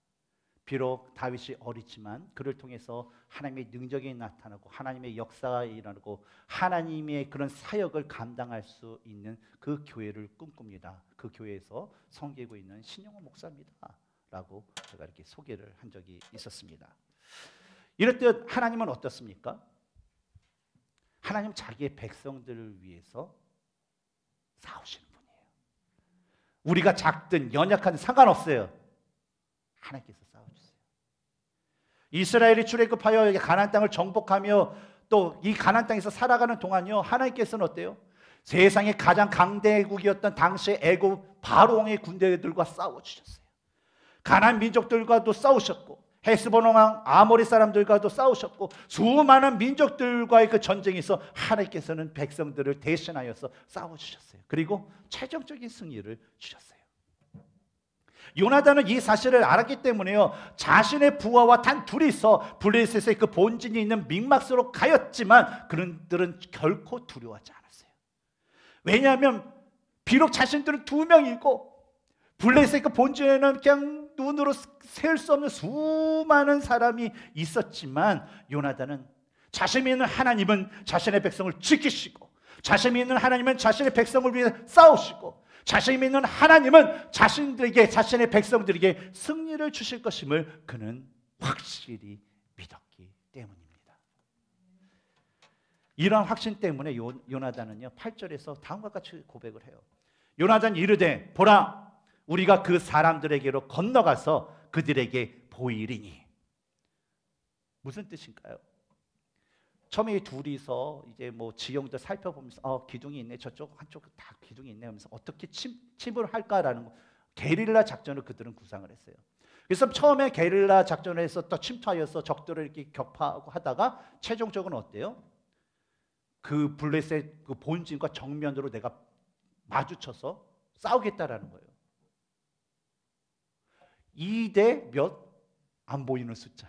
비록 다윗이 어리지만 그를 통해서 하나님의 능력이 나타나고 하나님의 역사가 일어나고 하나님의 그런 사역을 감당할 수 있는 그 교회를 꿈꿉니다. 그 교회에서 섬기고 있는 신영호 목사입니다 라고 제가 이렇게 소개를 한 적이 있었습니다. 이럴 때 하나님은 어떻습니까? 하나님 자기의 백성들을 위해서 싸우시는 분이에요. 우리가 작든 연약하든 상관없어요. 하나님께서 싸워주세요. 이스라엘이 출애굽하여 가나안 땅을 정복하며 또 이 가나안 땅에서 살아가는 동안요, 하나님께서는 어때요? 세상의 가장 강대국이었던 당시의 애굽 바로왕의 군대들과 싸워주셨어요. 가나안 민족들과도 싸우셨고 헤스본 왕 아모리 사람들과도 싸우셨고 수많은 민족들과의 그 전쟁에서 하나님께서는 백성들을 대신하여서 싸워주셨어요. 그리고 최종적인 승리를 주셨어요. 요나단은 이 사실을 알았기 때문에요, 자신의 부하와 단 둘이서 블레셋의 그 본진이 있는 믹마스로 가였지만 그들은 결코 두려워하지 않았어요. 왜냐하면 비록 자신들은 2명이고 블레셋의 그 본진에는 그냥 눈으로 셀 수 없는 수많은 사람이 있었지만 요나단은 자신 믿는 하나님은 자신의 백성을 지키시고 자신 믿는 하나님은 자신의 백성을 위해 싸우시고 자신 믿는 하나님은 자신의 백성들에게 승리를 주실 것임을 그는 확실히 믿었기 때문입니다. 이러한 확신 때문에 요나단은요 8절에서 다음과 같이 고백을 해요. 요나단 이르되 보라 우리가 그 사람들에게로 건너가서 그들에게 보이리니. 무슨 뜻인가요? 처음에 둘이서 이제 뭐 지형들 살펴보면서 기둥이 있네, 저쪽 한쪽 다 기둥이 있네 하면서 어떻게 침입을 할까라는 게릴라 작전을 그들은 구상을 했어요. 그래서 처음에 게릴라 작전을 해서 또 침투하여서 적들을 이렇게 격파하고 하다가 최종적으로는 어때요? 그 블레셋 그 본진과 정면으로 내가 마주쳐서 싸우겠다라는 거예요. 2대 몇? 안 보이는 숫자.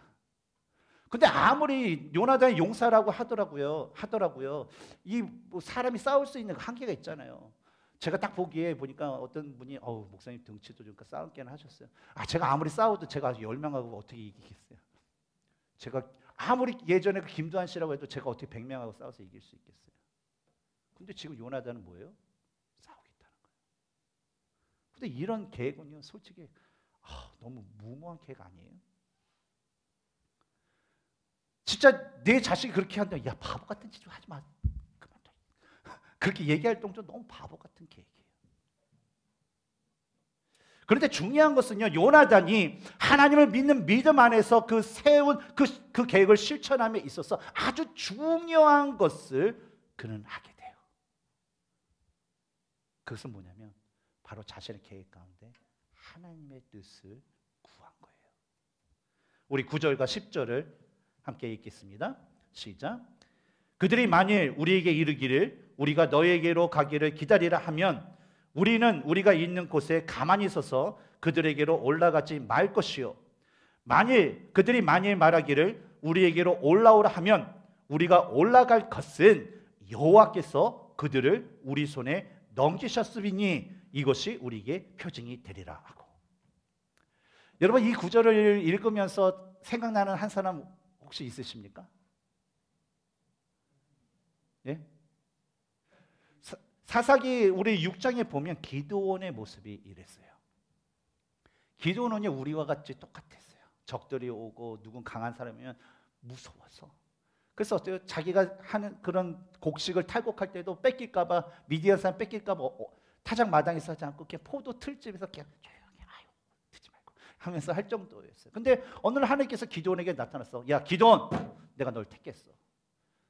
근데 아무리 요나단이 용사라고 하더라고요. 이 뭐 사람이 싸울 수 있는 한계가 있잖아요. 제가 딱 보기에 보니까 어떤 분이 목사님 등치도 좀 싸움깨나 하셨어요. 제가 아무리 싸워도 제가 10명하고 어떻게 이기겠어요? 제가 아무리 예전에 그 김두한 씨라고 해도 제가 어떻게 100명하고 싸워서 이길 수 있겠어요? 근데 지금 요나단은 뭐예요? 싸우겠다는 거예요. 근데 이런 계획은요, 솔직히 너무 무모한 계획 아니에요? 진짜 내 자식이 그렇게 한다. 야, 바보 같은 짓 좀 하지 마. 그만둬. 그렇게 얘기할 정도 너무 바보 같은 계획이에요. 그런데 중요한 것은요, 요나단이 하나님을 믿는 믿음 안에서 그 세운 그 계획을 실천함에 있어서 아주 중요한 것을 그는 하게 돼요. 그것은 뭐냐면 바로 자신의 계획 가운데 하나님의 뜻을 구한 거예요. 우리 9절과 10절을 함께 읽겠습니다. 시작. 그들이 만일 우리에게 이르기를 우리가 너에게로 가기를 기다리라 하면 우리는 우리가 있는 곳에 가만히 서서 그들에게로 올라가지 말 것이요. 그들이 만일 말하기를 우리에게로 올라오라 하면 우리가 올라갈 것은 여호와께서 그들을 우리 손에 넘기셨으니 이것이 우리에게 표징이 되리라 하고. 여러분, 이 구절을 읽으면서 생각나는 한 사람 혹시 있으십니까? 예? 사사기 우리 6장에 보면 기드온의 모습이 이랬어요. 기드온은요, 우리와 같이 똑같았어요. 적들이 오고 누군 강한 사람이면 무서워서. 그래서 어때요? 자기가 하는 그런 곡식을 탈곡할 때도 뺏길까봐, 미디안 사람 뺏길까봐 타작 마당에서 하지 않고 그냥 포도 틀집에서 그냥 조용히 듣지 말고 하면서 할 정도였어요. 근데 어느 날 하나님께서 기드온에게 나타났어. 야, 기드온, 내가 널 택했어.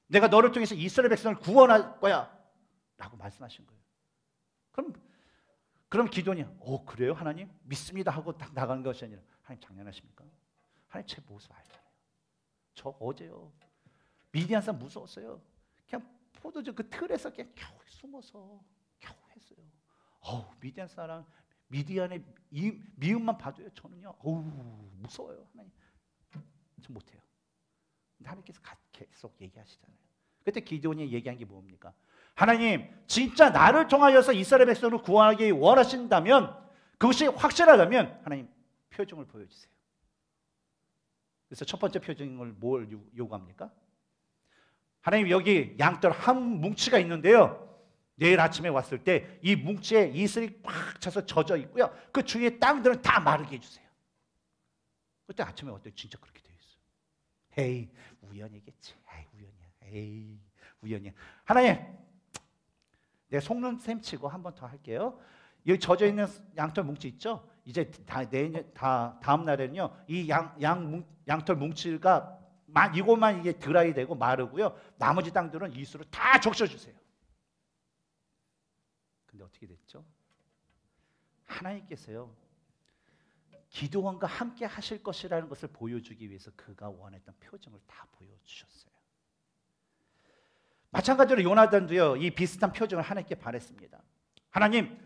내가 너를 통해서 이스라엘 백성을 구원할 거야 라고 말씀하신 거예요. 그럼 기드온이 그래요 하나님? 믿습니다 하고 딱 나가는 것이 아니라 하나님 장난하십니까? 하나님 제 모습 알잖아요. 저 어제요 미디안 사람 무서웠어요. 그냥 포도주 그 틀에서 그냥 겨우 숨어서 겨우 했어요. 미디안 사람 미디안의 미움만 봐도요 저는요 무서워요. 하나님 저 못해요. 근데 하나님께서 계속 얘기하시잖아요. 그때 기드온이 얘기한 게 뭡니까? 하나님 진짜 나를 통하여서 이스라엘 백성을 구원하기 원하신다면, 그것이 확실하다면 하나님 표징을 보여주세요. 그래서 첫 번째 표징을 뭘 요구합니까? 하나님 여기 양털 한 뭉치가 있는데요, 내일 아침에 왔을 때 이 뭉치에 이슬이 꽉 차서 젖어 있고요, 그 주위의 땅들은 다 마르게 해주세요. 그때 아침에 어때요? 진짜 그렇게 되어 있어요. 에이 우연이겠지. 에이 우연이야. 하나님 내가 속는 셈 치고 한 번 더 할게요. 여기 젖어 있는 양털 뭉치 있죠? 이제 다음 날에는요 이 양털 뭉치가 이것만 이게 드라이 되고 마르고요, 나머지 땅들은 이수로 다 적셔주세요. 근데 어떻게 됐죠? 하나님께서요 기드온과 함께 하실 것이라는 것을 보여주기 위해서 그가 원했던 표징을 다 보여주셨어요. 마찬가지로 요나단도요 이 비슷한 표징을 하나님께 바랬습니다. 하나님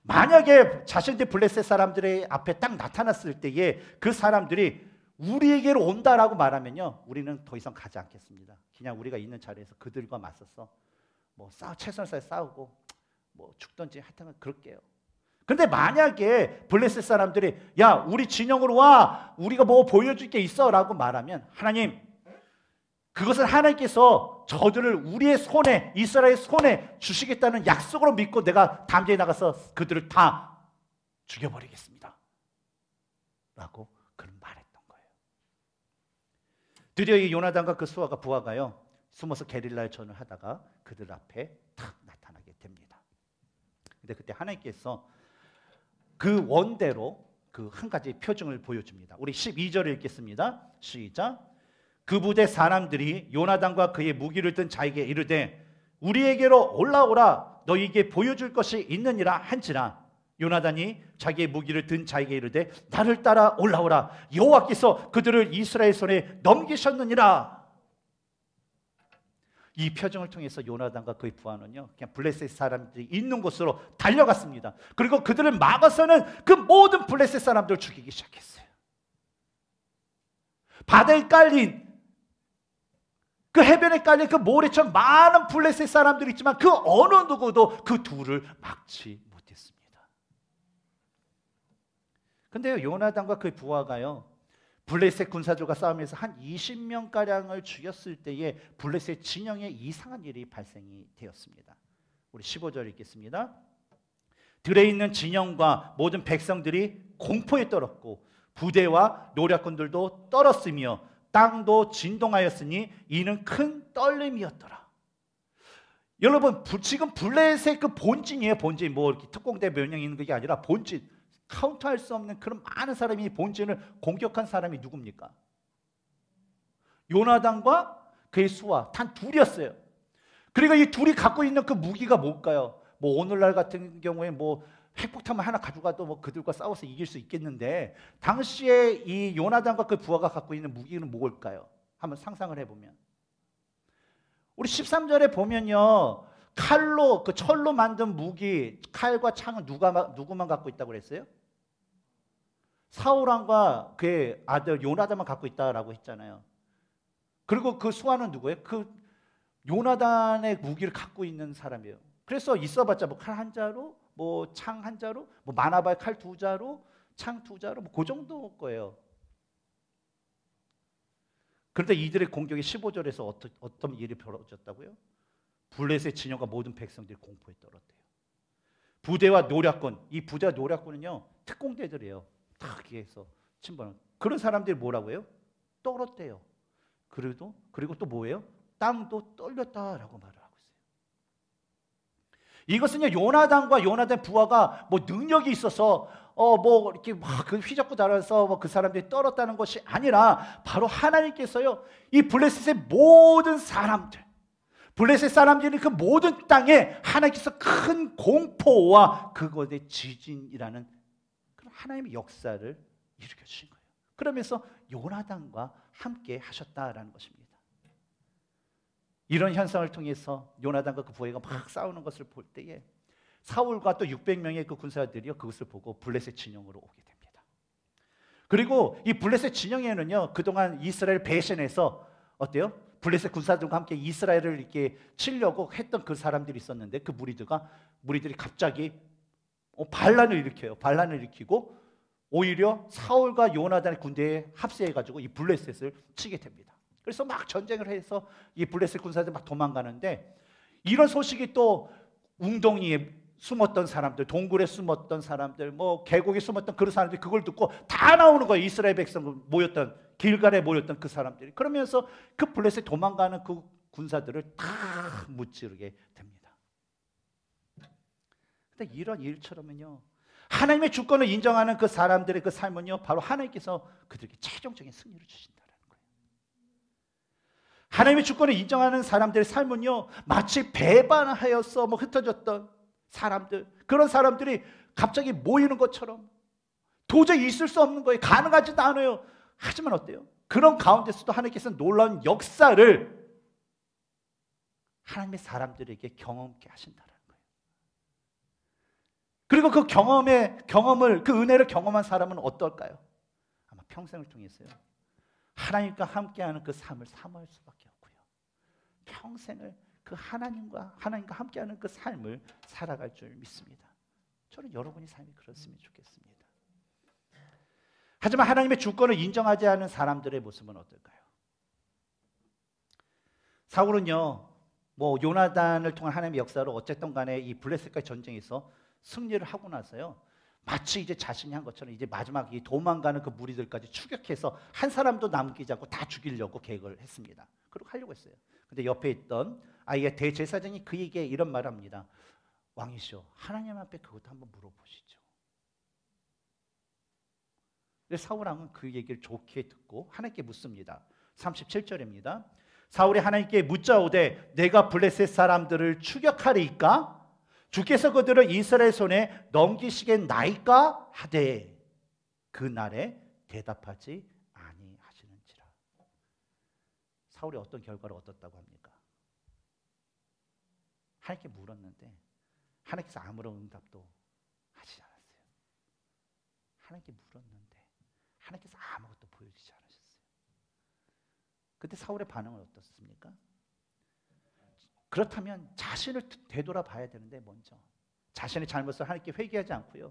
만약에 자신들 블레셋 사람들의 앞에 딱 나타났을 때에 그 사람들이 우리에게로 온다라고 말하면요 우리는 더 이상 가지 않겠습니다. 그냥 우리가 있는 자리에서 그들과 맞서서 최선을 싸우고 죽든지 하여튼 그럴게요. 근데 만약에 블레셋 사람들이 야 우리 진영으로 와, 우리가 보여줄 게 있어 라고 말하면 하나님 그것은 하나님께서 저들을 우리의 손에, 이스라엘의 손에 주시겠다는 약속으로 믿고 내가 담대히 나가서 그들을 다 죽여버리겠습니다 라고 그는 말했던 거예요. 드디어 이 요나단과 그 수아가 부하가요 숨어서 게릴라 전을 하다가 그들 앞에 탁 나타나게 됩니다. 근데 그때 하나님께서 그 원대로 그 한 가지 표징을 보여줍니다. 우리 12절을 읽겠습니다. 시작. 그 부대 사람들이 요나단과 그의 무기를 든 자에게 이르되 우리에게로 올라오라, 너희에게 보여줄 것이 있느니라 한지라. 요나단이 자기의 무기를 든 자에게 이르되 나를 따라 올라오라, 여호와께서 그들을 이스라엘 손에 넘기셨느니라. 이 표정을 통해서 요나단과 그의 부하는요 그냥 블레셋 사람들이 있는 곳으로 달려갔습니다. 그리고 그들을 막아서는 그 모든 블레셋 사람들을 죽이기 시작했어요. 바다에 깔린 그 해변에 깔린 그 모래처럼 많은 블레셋 사람들이 있지만 그 어느 누구도 그 둘을 막지 못했습니다. 근데요, 요나단과 그의 부하가요, 블레셋 군사들과 싸우면서 한 20명가량을 죽였을 때에 블레셋 진영에 이상한 일이 발생이 되었습니다. 우리 15절 읽겠습니다. 들에 있는 진영과 모든 백성들이 공포에 떨었고 부대와 노략군들도 떨었으며 땅도 진동하였으니 이는 큰 떨림이었더라. 여러분, 지금 블레셋 그 본진이에요. 본진. 뭐 이렇게 특공대 몇 명 있는 게 아니라 본진. 카운터할 수 없는 그런 많은 사람이 본진을 공격한 사람이 누굽니까? 요나단과 그의 수하 단 둘이었어요. 그리고 이 둘이 갖고 있는 그 무기가 뭘까요? 뭐 오늘날 같은 경우에 뭐 핵폭탄만 하나 가져가도 뭐 그들과 싸워서 이길 수 있겠는데, 당시에 이 요나단과 그 부하가 갖고 있는 무기는 뭘까요? 한번 상상을 해보면, 우리 13절에 보면요, 칼로, 그 철로 만든 무기, 칼과 창은 누구만 갖고 있다고 그랬어요? 사울왕과 그의 아들 요나단만 갖고 있다라고 했잖아요. 그리고 그 수하는 누구예요? 그 요나단의 무기를 갖고 있는 사람이에요. 그래서 있어봤자 뭐 칼 한 자루, 뭐 창 한 자루, 뭐 많아봐야 칼 두 자루, 창 두 자루, 뭐 그 정도 거예요. 그런데 이들의 공격이 15절에서 어떤 일이 벌어졌다고요? 블레셋 진영과 모든 백성들이 공포에 떨었대요. 부대와 노략군, 이 부대와 노략군은요, 특공대들이에요. 다 기해서 침범. 그런 사람들이 뭐라고 해요? 떨었대요. 그리고 또 뭐예요? 땅도 떨렸다라고 말을 하고 있어요. 이것은요, 요나단과 요나단 부하가 뭐 능력이 있어서 뭐 이렇게 막 그 휘젓고 달아서 뭐 그 사람들이 떨었다는 것이 아니라 바로 하나님께서요, 이 블레셋의 모든 사람들, 블레셋 사람들이 그 모든 땅에 하나님께서 큰 공포와 그것의 지진이라는 그런 하나님의 역사를 일으켜 주신 거예요. 그러면서 요나단과 함께 하셨다라는 것입니다. 이런 현상을 통해서 요나단과 그 부하가 막 싸우는 것을 볼 때에 사울과 또 600명의 그 군사들이요, 그것을 보고 블레셋 진영으로 오게 됩니다. 그리고 이 블레셋 진영에는요, 그동안 이스라엘 배신해서 어때요? 블레셋 군사들과 함께 이스라엘을 이렇게 치려고 했던 그 사람들이 있었는데, 그 무리들이 갑자기 반란을 일으켜요. 반란을 일으키고 오히려 사울과 요나단의 군대에 합세해가지고 이 블레셋을 치게 됩니다. 그래서 막 전쟁을 해서 이 블레셋 군사들 막 도망가는데, 이런 소식이 또 웅덩이에 숨었던 사람들, 동굴에 숨었던 사람들, 뭐 계곡에 숨었던 그런 사람들이 그걸 듣고 다 나오는 거예요. 이스라엘 백성 모였던, 길갈에 모였던 그 사람들이. 그러면서 그 블레셋 도망가는 그 군사들을 다 무찌르게 됩니다. 근데 이런 일처럼은요, 하나님의 주권을 인정하는 그 사람들의 그 삶은요, 바로 하나님께서 그들에게 최종적인 승리를 주신다는 거예요. 하나님의 주권을 인정하는 사람들의 삶은요, 마치 배반하여서 뭐 흩어졌던 사람들, 그런 사람들이 갑자기 모이는 것처럼 도저히 있을 수 없는 거예요. 가능하지도 않아요. 하지만 어때요? 그런 가운데서도 하나님께서 놀라운 역사를 하나님의 사람들에게 경험케 하신다는 거예요. 그리고 그 경험을, 그 은혜를 경험한 사람은 어떨까요? 아마 평생을 통해서요, 하나님과 함께하는 그 삶을 사모할 수밖에 없고요, 평생을 그 하나님과 함께하는 그 삶을 살아갈 줄 믿습니다. 저는 여러분의 삶이 그렇으면 좋겠습니다. 하지만 하나님의 주권을 인정하지 않은 사람들의 모습은 어떨까요? 사울은요, 뭐 요나단을 통한 하나님의 역사로 어쨌든 간에 이 블레셋과의 전쟁에서 승리를 하고 나서요, 마치 이제 자신이 한 것처럼 이제 마지막 이 도망가는 그 무리들까지 추격해서 한 사람도 남기지 않고 다 죽이려고 계획을 했습니다. 그리고 하려고 했어요. 근데 옆에 있던 아이의 대제사장이 그에게 이런 말을 합니다. 왕이시여, 하나님 앞에 그것도 한번 물어보시죠. 사울 왕은 그 얘기를 좋게 듣고 하나님께 묻습니다. 37절입니다. 사울이 하나님께 묻자오되 내가 블레셋 사람들을 추격하리이까? 주께서 그들을 이스라엘 손에 넘기시겠나이까? 하되 그날에 대답하지 아니하시는지라. 사울이 어떤 결과를 얻었다고 합니까? 하나님께 물었는데 하나님께서 아무런 응답도 하시지 않았어요. 하나님께 물었는데 하나님께서 아무것도 보여주지 않으셨어요. 그때 사울의 반응은 어떻습니까? 그렇다면 자신을 되돌아봐야 되는데 먼저 자신의 잘못을 하나님께 회개하지 않고요.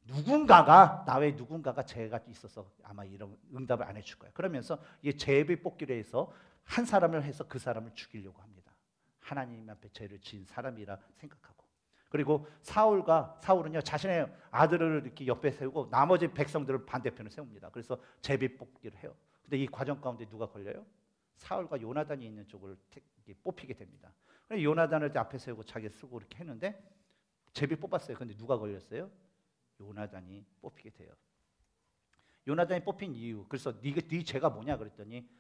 누군가가 나 외에 누군가가 죄가 있어서 아마 이런 응답을 안 해줄 거야. 그러면서 이 제비 뽑기로 해서 한 사람을 해서 그 사람을 죽이려고 합니다. 하나님 앞에 죄를 지은 사람이라 생각하고. 그리고 사울은요 자신의 아들을 이렇게 옆에 세우고 나머지 백성들을 반대편에 세웁니다. 그래서 제비 뽑기를 해요. 근데 이 과정 가운데 누가 걸려요? 사울과 요나단이 있는 쪽을 뽑히게 됩니다. 요나단을 앞에 세우고 자기 쓰고 이렇게 했는데 제비 뽑았어요. 근데 누가 걸렸어요? 요나단이 뽑히게 돼요. 요나단이 뽑힌 이유, 그래서 네 죄가 뭐냐 그랬더니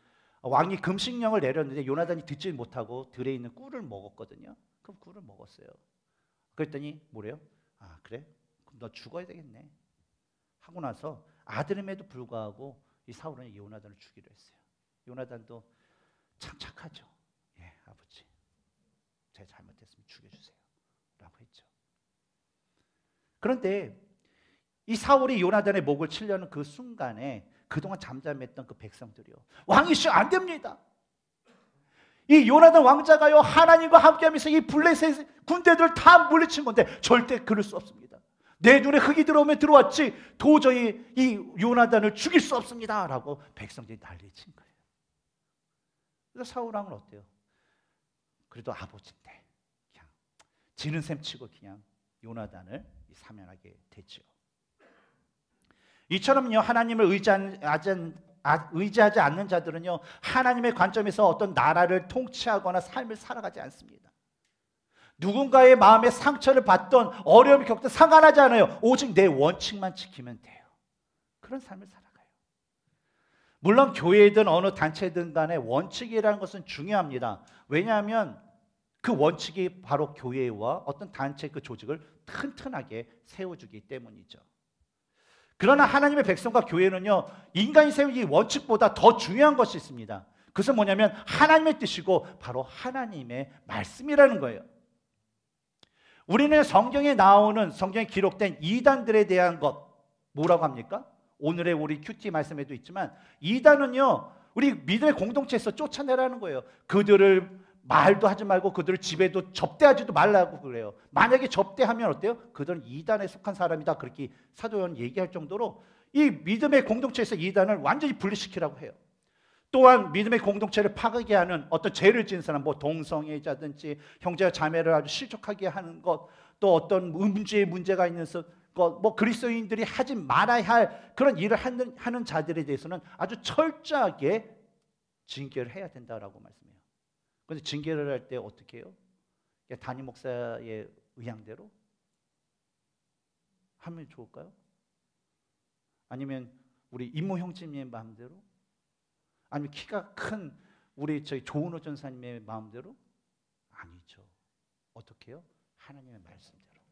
왕이 금식령을 내렸는데 요나단이 듣지 못하고 들에 있는 꿀을 먹었거든요. 그럼 꿀을 먹었어요. 그랬더니 뭐래요? 아 그래? 그럼 너 죽어야 되겠네 하고 나서 아들임에도 불구하고 이 사울은 요나단을 죽이려 했어요. 요나단도 참 착하죠. 예, 아버지 제가 잘못했으면 죽여주세요 라고 했죠. 그런데 이 사울이 요나단의 목을 치려는 그 순간에 그동안 잠잠했던 그 백성들이요, 왕이시여 안 됩니다. 이 요나단 왕자가요 하나님과 함께하면서 이 블레셋 군대들을 다 물리친 건데 절대 그럴 수 없습니다. 내 눈에 흙이 들어오면 들어왔지 도저히 이 요나단을 죽일 수 없습니다 라고 백성들이 난리친 거예요. 그래서 사울 왕은 어때요? 그래도 아버지인데 그냥 지는 셈 치고 그냥 요나단을 사면하게 됐죠. 이처럼요 하나님을 의지하지 않는 자들은요 하나님의 관점에서 어떤 나라를 통치하거나 삶을 살아가지 않습니다. 누군가의 마음에 상처를 받던 어려움을 겪든 상관하지 않아요. 오직 내 원칙만 지키면 돼요. 그런 삶을 살아가요. 물론 교회든 어느 단체든 간에 원칙이라는 것은 중요합니다. 왜냐하면 그 원칙이 바로 교회와 어떤 단체 그 조직을 튼튼하게 세워주기 때문이죠. 그러나 하나님의 백성과 교회는요 인간이 세운 이 원칙보다 더 중요한 것이 있습니다. 그것은 뭐냐면 하나님의 뜻이고 바로 하나님의 말씀이라는 거예요. 우리는 성경에 기록된 이단들에 대한 것 뭐라고 합니까? 오늘의 우리 큐티 말씀에도 있지만 이단은요 우리 믿음의 공동체에서 쫓아내라는 거예요. 그들을 말도 하지 말고 그들을 집에도 접대하지도 말라고 그래요. 만약에 접대하면 어때요? 그들은 이단에 속한 사람이다 그렇게 사도 요한 얘기할 정도로 이 믿음의 공동체에서 이단을 완전히 분리시키라고 해요. 또한 믿음의 공동체를 파괴하게 하는 어떤 죄를 지은 사람, 뭐 동성애자든지 형제와 자매를 아주 실족하게 하는 것, 또 어떤 문제가 있는 것, 뭐 그리스도인들이 하지 말아야 할 그런 일을 하는 자들에 대해서는 아주 철저하게 징계를 해야 된다라고 말씀해요. 그런데 징계를 할 때 어떻게 해요? 담임 목사의 의향대로 하면 좋을까요? 아니면 우리 임모 형제님의 마음대로? 아니면 키가 큰 우리 조은호 전사님의 마음대로? 아니죠. 어떻게 해요? 하나님의 말씀대로.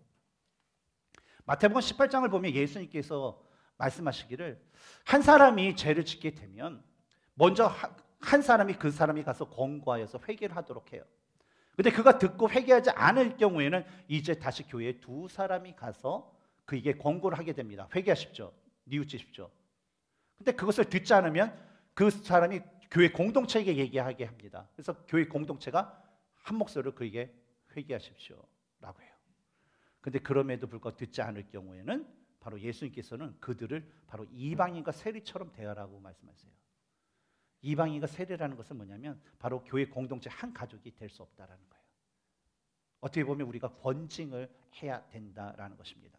마태복음 18장을 보면 예수님께서 말씀하시기를 한 사람이 죄를 짓게 되면 먼저 한 사람이 그 사람이 가서 권고하여서 회개를 하도록 해요. 근데 그가 듣고 회개하지 않을 경우에는 이제 다시 교회에 두 사람이 가서 그에게 권고를 하게 됩니다. 회개하십시오. 뉘우치십시오. 근데 그것을 듣지 않으면 그 사람이 교회 공동체에게 얘기하게 합니다. 그래서 교회 공동체가 한 목소리로 그에게 회개하십시오 라고 해요. 근데 그럼에도 불구하고 듣지 않을 경우에는 바로 예수님께서는 그들을 바로 이방인과 세리처럼 대하라고 말씀하세요. 이방인과 세리라는 것은 뭐냐면 바로 교회 공동체 한 가족이 될 수 없다라는 거예요. 어떻게 보면 우리가 권징을 해야 된다라는 것입니다.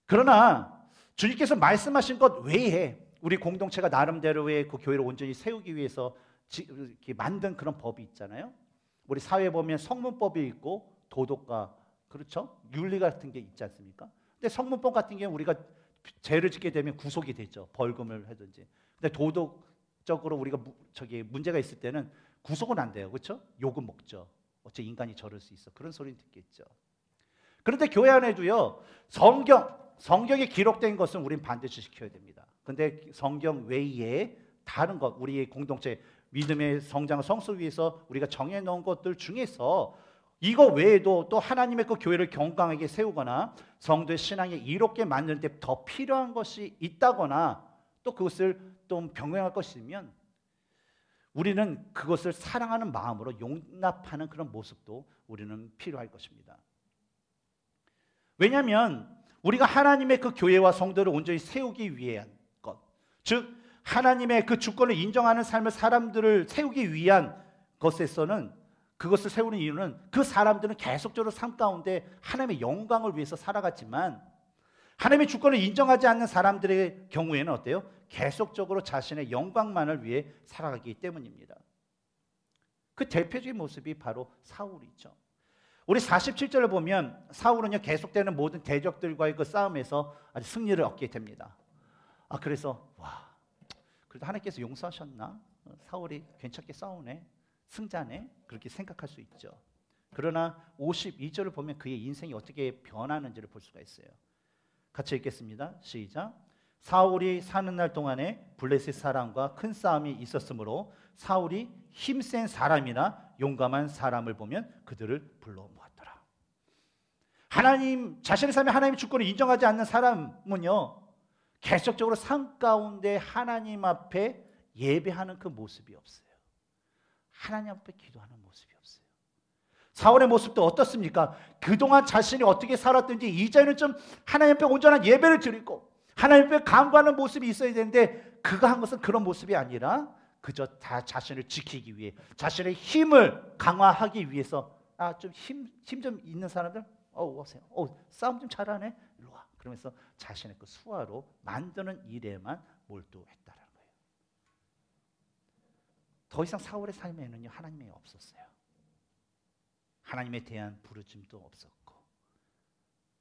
그러나 주님께서 말씀하신 것 외에 우리 공동체가 나름대로의 그 교회를 온전히 세우기 위해서 이렇게 만든 그런 법이 있잖아요. 우리 사회에 보면 성문법이 있고 도덕과 그렇죠? 윤리 같은 게 있지 않습니까? 근데 성문법 같은 경우는 우리가 죄를 짓게 되면 구속이 되죠. 벌금을 하든지. 근데 도덕적으로 우리가 문제가 있을 때는 구속은 안 돼요. 그렇죠? 욕은 먹죠. 어째 인간이 저럴 수 있어. 그런 소리는 듣겠죠. 그런데 교회 안에도요. 성경에 기록된 것은 우린 반드시 지켜야 됩니다. 근데 성경 외에 다른 것, 우리의 공동체 믿음의 성장을 성숙을 위해서 우리가 정해놓은 것들 중에서 이거 외에도 또 하나님의 그 교회를 건강하게 세우거나 성도의 신앙에 이롭게 만드는 데 더 필요한 것이 있다거나 또 그것을 좀 변경할 것이면 우리는 그것을 사랑하는 마음으로 용납하는 그런 모습도 우리는 필요할 것입니다. 왜냐하면 우리가 하나님의 그 교회와 성도를 온전히 세우기 위한 것, 즉 하나님의 그 주권을 인정하는 삶을 사람들을 세우기 위한 것에서는, 그것을 세우는 이유는 그 사람들은 계속적으로 삶 가운데 하나님의 영광을 위해서 살아갔지만, 하나님의 주권을 인정하지 않는 사람들의 경우에는 어때요? 계속적으로 자신의 영광만을 위해 살아가기 때문입니다. 그 대표적인 모습이 바로 사울이죠. 우리 47절을 보면 사울은요, 계속되는 모든 대적들과의 그 싸움에서 아주 승리를 얻게 됩니다. 그래서 와, 그래도 하나님께서 용서하셨나? 사울이 괜찮게 싸우네, 승자네, 그렇게 생각할 수 있죠. 그러나 52절을 보면 그의 인생이 어떻게 변하는지를 볼 수가 있어요. 같이 읽겠습니다. 시작. 사울이 사는 날 동안에 블레셋 사람과 큰 싸움이 있었으므로 사울이 힘센 사람이나 용감한 사람을 보면 그들을 불러 모았더라. 하나님, 자신의 삶에 하나님의 주권을 인정하지 않는 사람은요, 계속적으로 삶 가운데 하나님 앞에 예배하는 그 모습이 없어요. 하나님 앞에 기도하는 모습이 없어요. 사울의 모습도 어떻습니까? 그동안 자신이 어떻게 살았든지 이제는 좀 하나님 앞에 온전한 예배를 드리고 하나님 앞에 간구하는 모습이 있어야 되는데, 그가 한 것은 그런 모습이 아니라 그저 다 자신을 지키기 위해, 자신의 힘을 강화하기 위해서, 좀 힘 좀 있는 사람들 오세요. 싸움 좀 잘하네, 일로 와. 그러면서 자신의 그 수화로 만드는 일에만 몰두했다라는 거예요. 더 이상 사울의 삶에는요, 하나님이 없었어요. 하나님에 대한 부르짐도 없었고,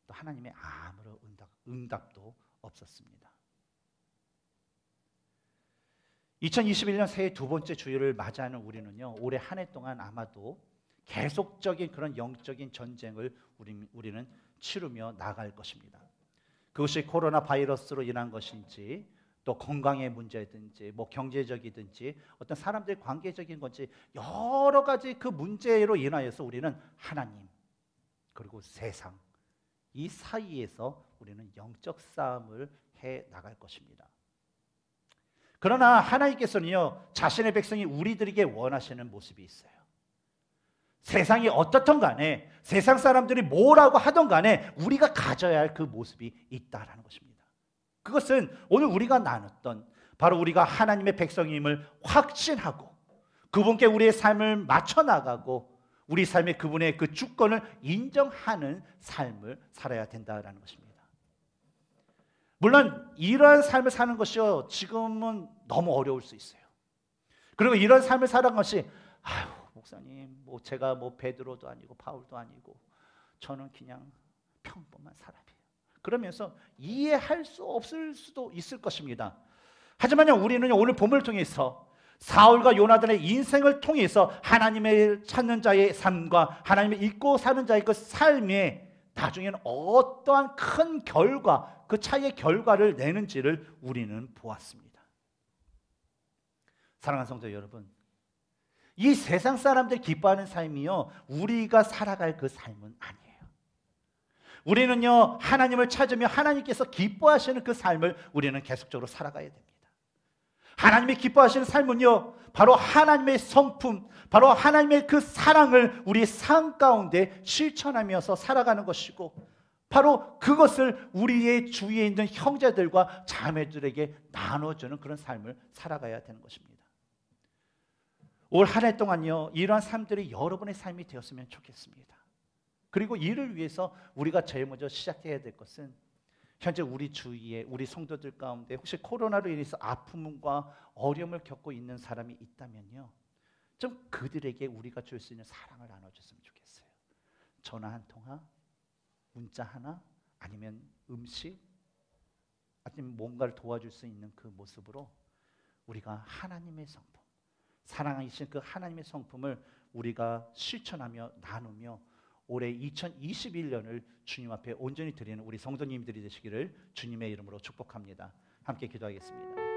또 하나님의 아무런 응답도 없었습니다. 2021년 새해 두 번째 주일을 맞이하는 우리는요, 올해 한 해 동안 아마도 계속적인 그런 영적인 전쟁을 우리는 치르며 나갈 것입니다. 그것이 코로나 바이러스로 인한 것인지, 또 건강의 문제든지, 뭐 경제적이든지, 어떤 사람들의 관계적인 건지, 여러 가지 그 문제로 인하여서 우리는 하나님 그리고 세상, 이 사이에서 우리는 영적 싸움을 해 나갈 것입니다. 그러나 하나님께서는요, 자신의 백성이 우리들에게 원하시는 모습이 있어요. 세상이 어떻든 간에, 세상 사람들이 뭐라고 하든 간에 우리가 가져야 할 그 모습이 있다라는 것입니다. 그것은 오늘 우리가 나눴던, 바로 우리가 하나님의 백성임을 확신하고 그분께 우리의 삶을 맞춰 나가고 우리 삶에 그분의 그 주권을 인정하는 삶을 살아야 된다라는 것입니다. 물론 이러한 삶을 사는 것이요, 지금은 너무 어려울 수 있어요. 그리고 이런 삶을 살아간 것이, 목사님, 제가 베드로도 아니고 바울도 아니고 저는 그냥 평범한 사람이에요, 그러면서 이해할 수 없을 수도 있을 것입니다. 하지만 우리는 오늘 본문을 통해서 사울과 요나단의 인생을 통해서 하나님을 찾는 자의 삶과 하나님을 잊고 사는 자의 그 삶에 나중에는 어떠한 큰 결과, 그 차이의 결과를 내는지를 우리는 보았습니다. 사랑하는 성도 여러분, 이 세상 사람들이 기뻐하는 삶이요, 우리가 살아갈 그 삶은 아니에요. 우리는요, 하나님을 찾으며 하나님께서 기뻐하시는 그 삶을 우리는 계속적으로 살아가야 됩니다. 하나님이 기뻐하시는 삶은요, 바로 하나님의 성품, 바로 하나님의 그 사랑을 우리의 삶 가운데 실천하면서 살아가는 것이고, 바로 그것을 우리의 주위에 있는 형제들과 자매들에게 나눠주는 그런 삶을 살아가야 되는 것입니다. 올 한 해 동안요, 이러한 삶들이 여러분의 삶이 되었으면 좋겠습니다. 그리고 이를 위해서 우리가 제일 먼저 시작해야 될 것은, 현재 우리 주위에, 우리 성도들 가운데 혹시 코로나로 인해서 아픔과 어려움을 겪고 있는 사람이 있다면요, 좀 그들에게 우리가 줄 수 있는 사랑을 나눠줬으면 좋겠어요. 전화 한 통화, 문자 하나, 아니면 음식, 아니면 뭔가를 도와줄 수 있는 그 모습으로 우리가 하나님의 성품, 사랑하신 그 하나님의 성품을 우리가 실천하며 나누며 올해 2021년을 주님 앞에 온전히 드리는 우리 성도님들이 되시기를 주님의 이름으로 축복합니다. 함께 기도하겠습니다.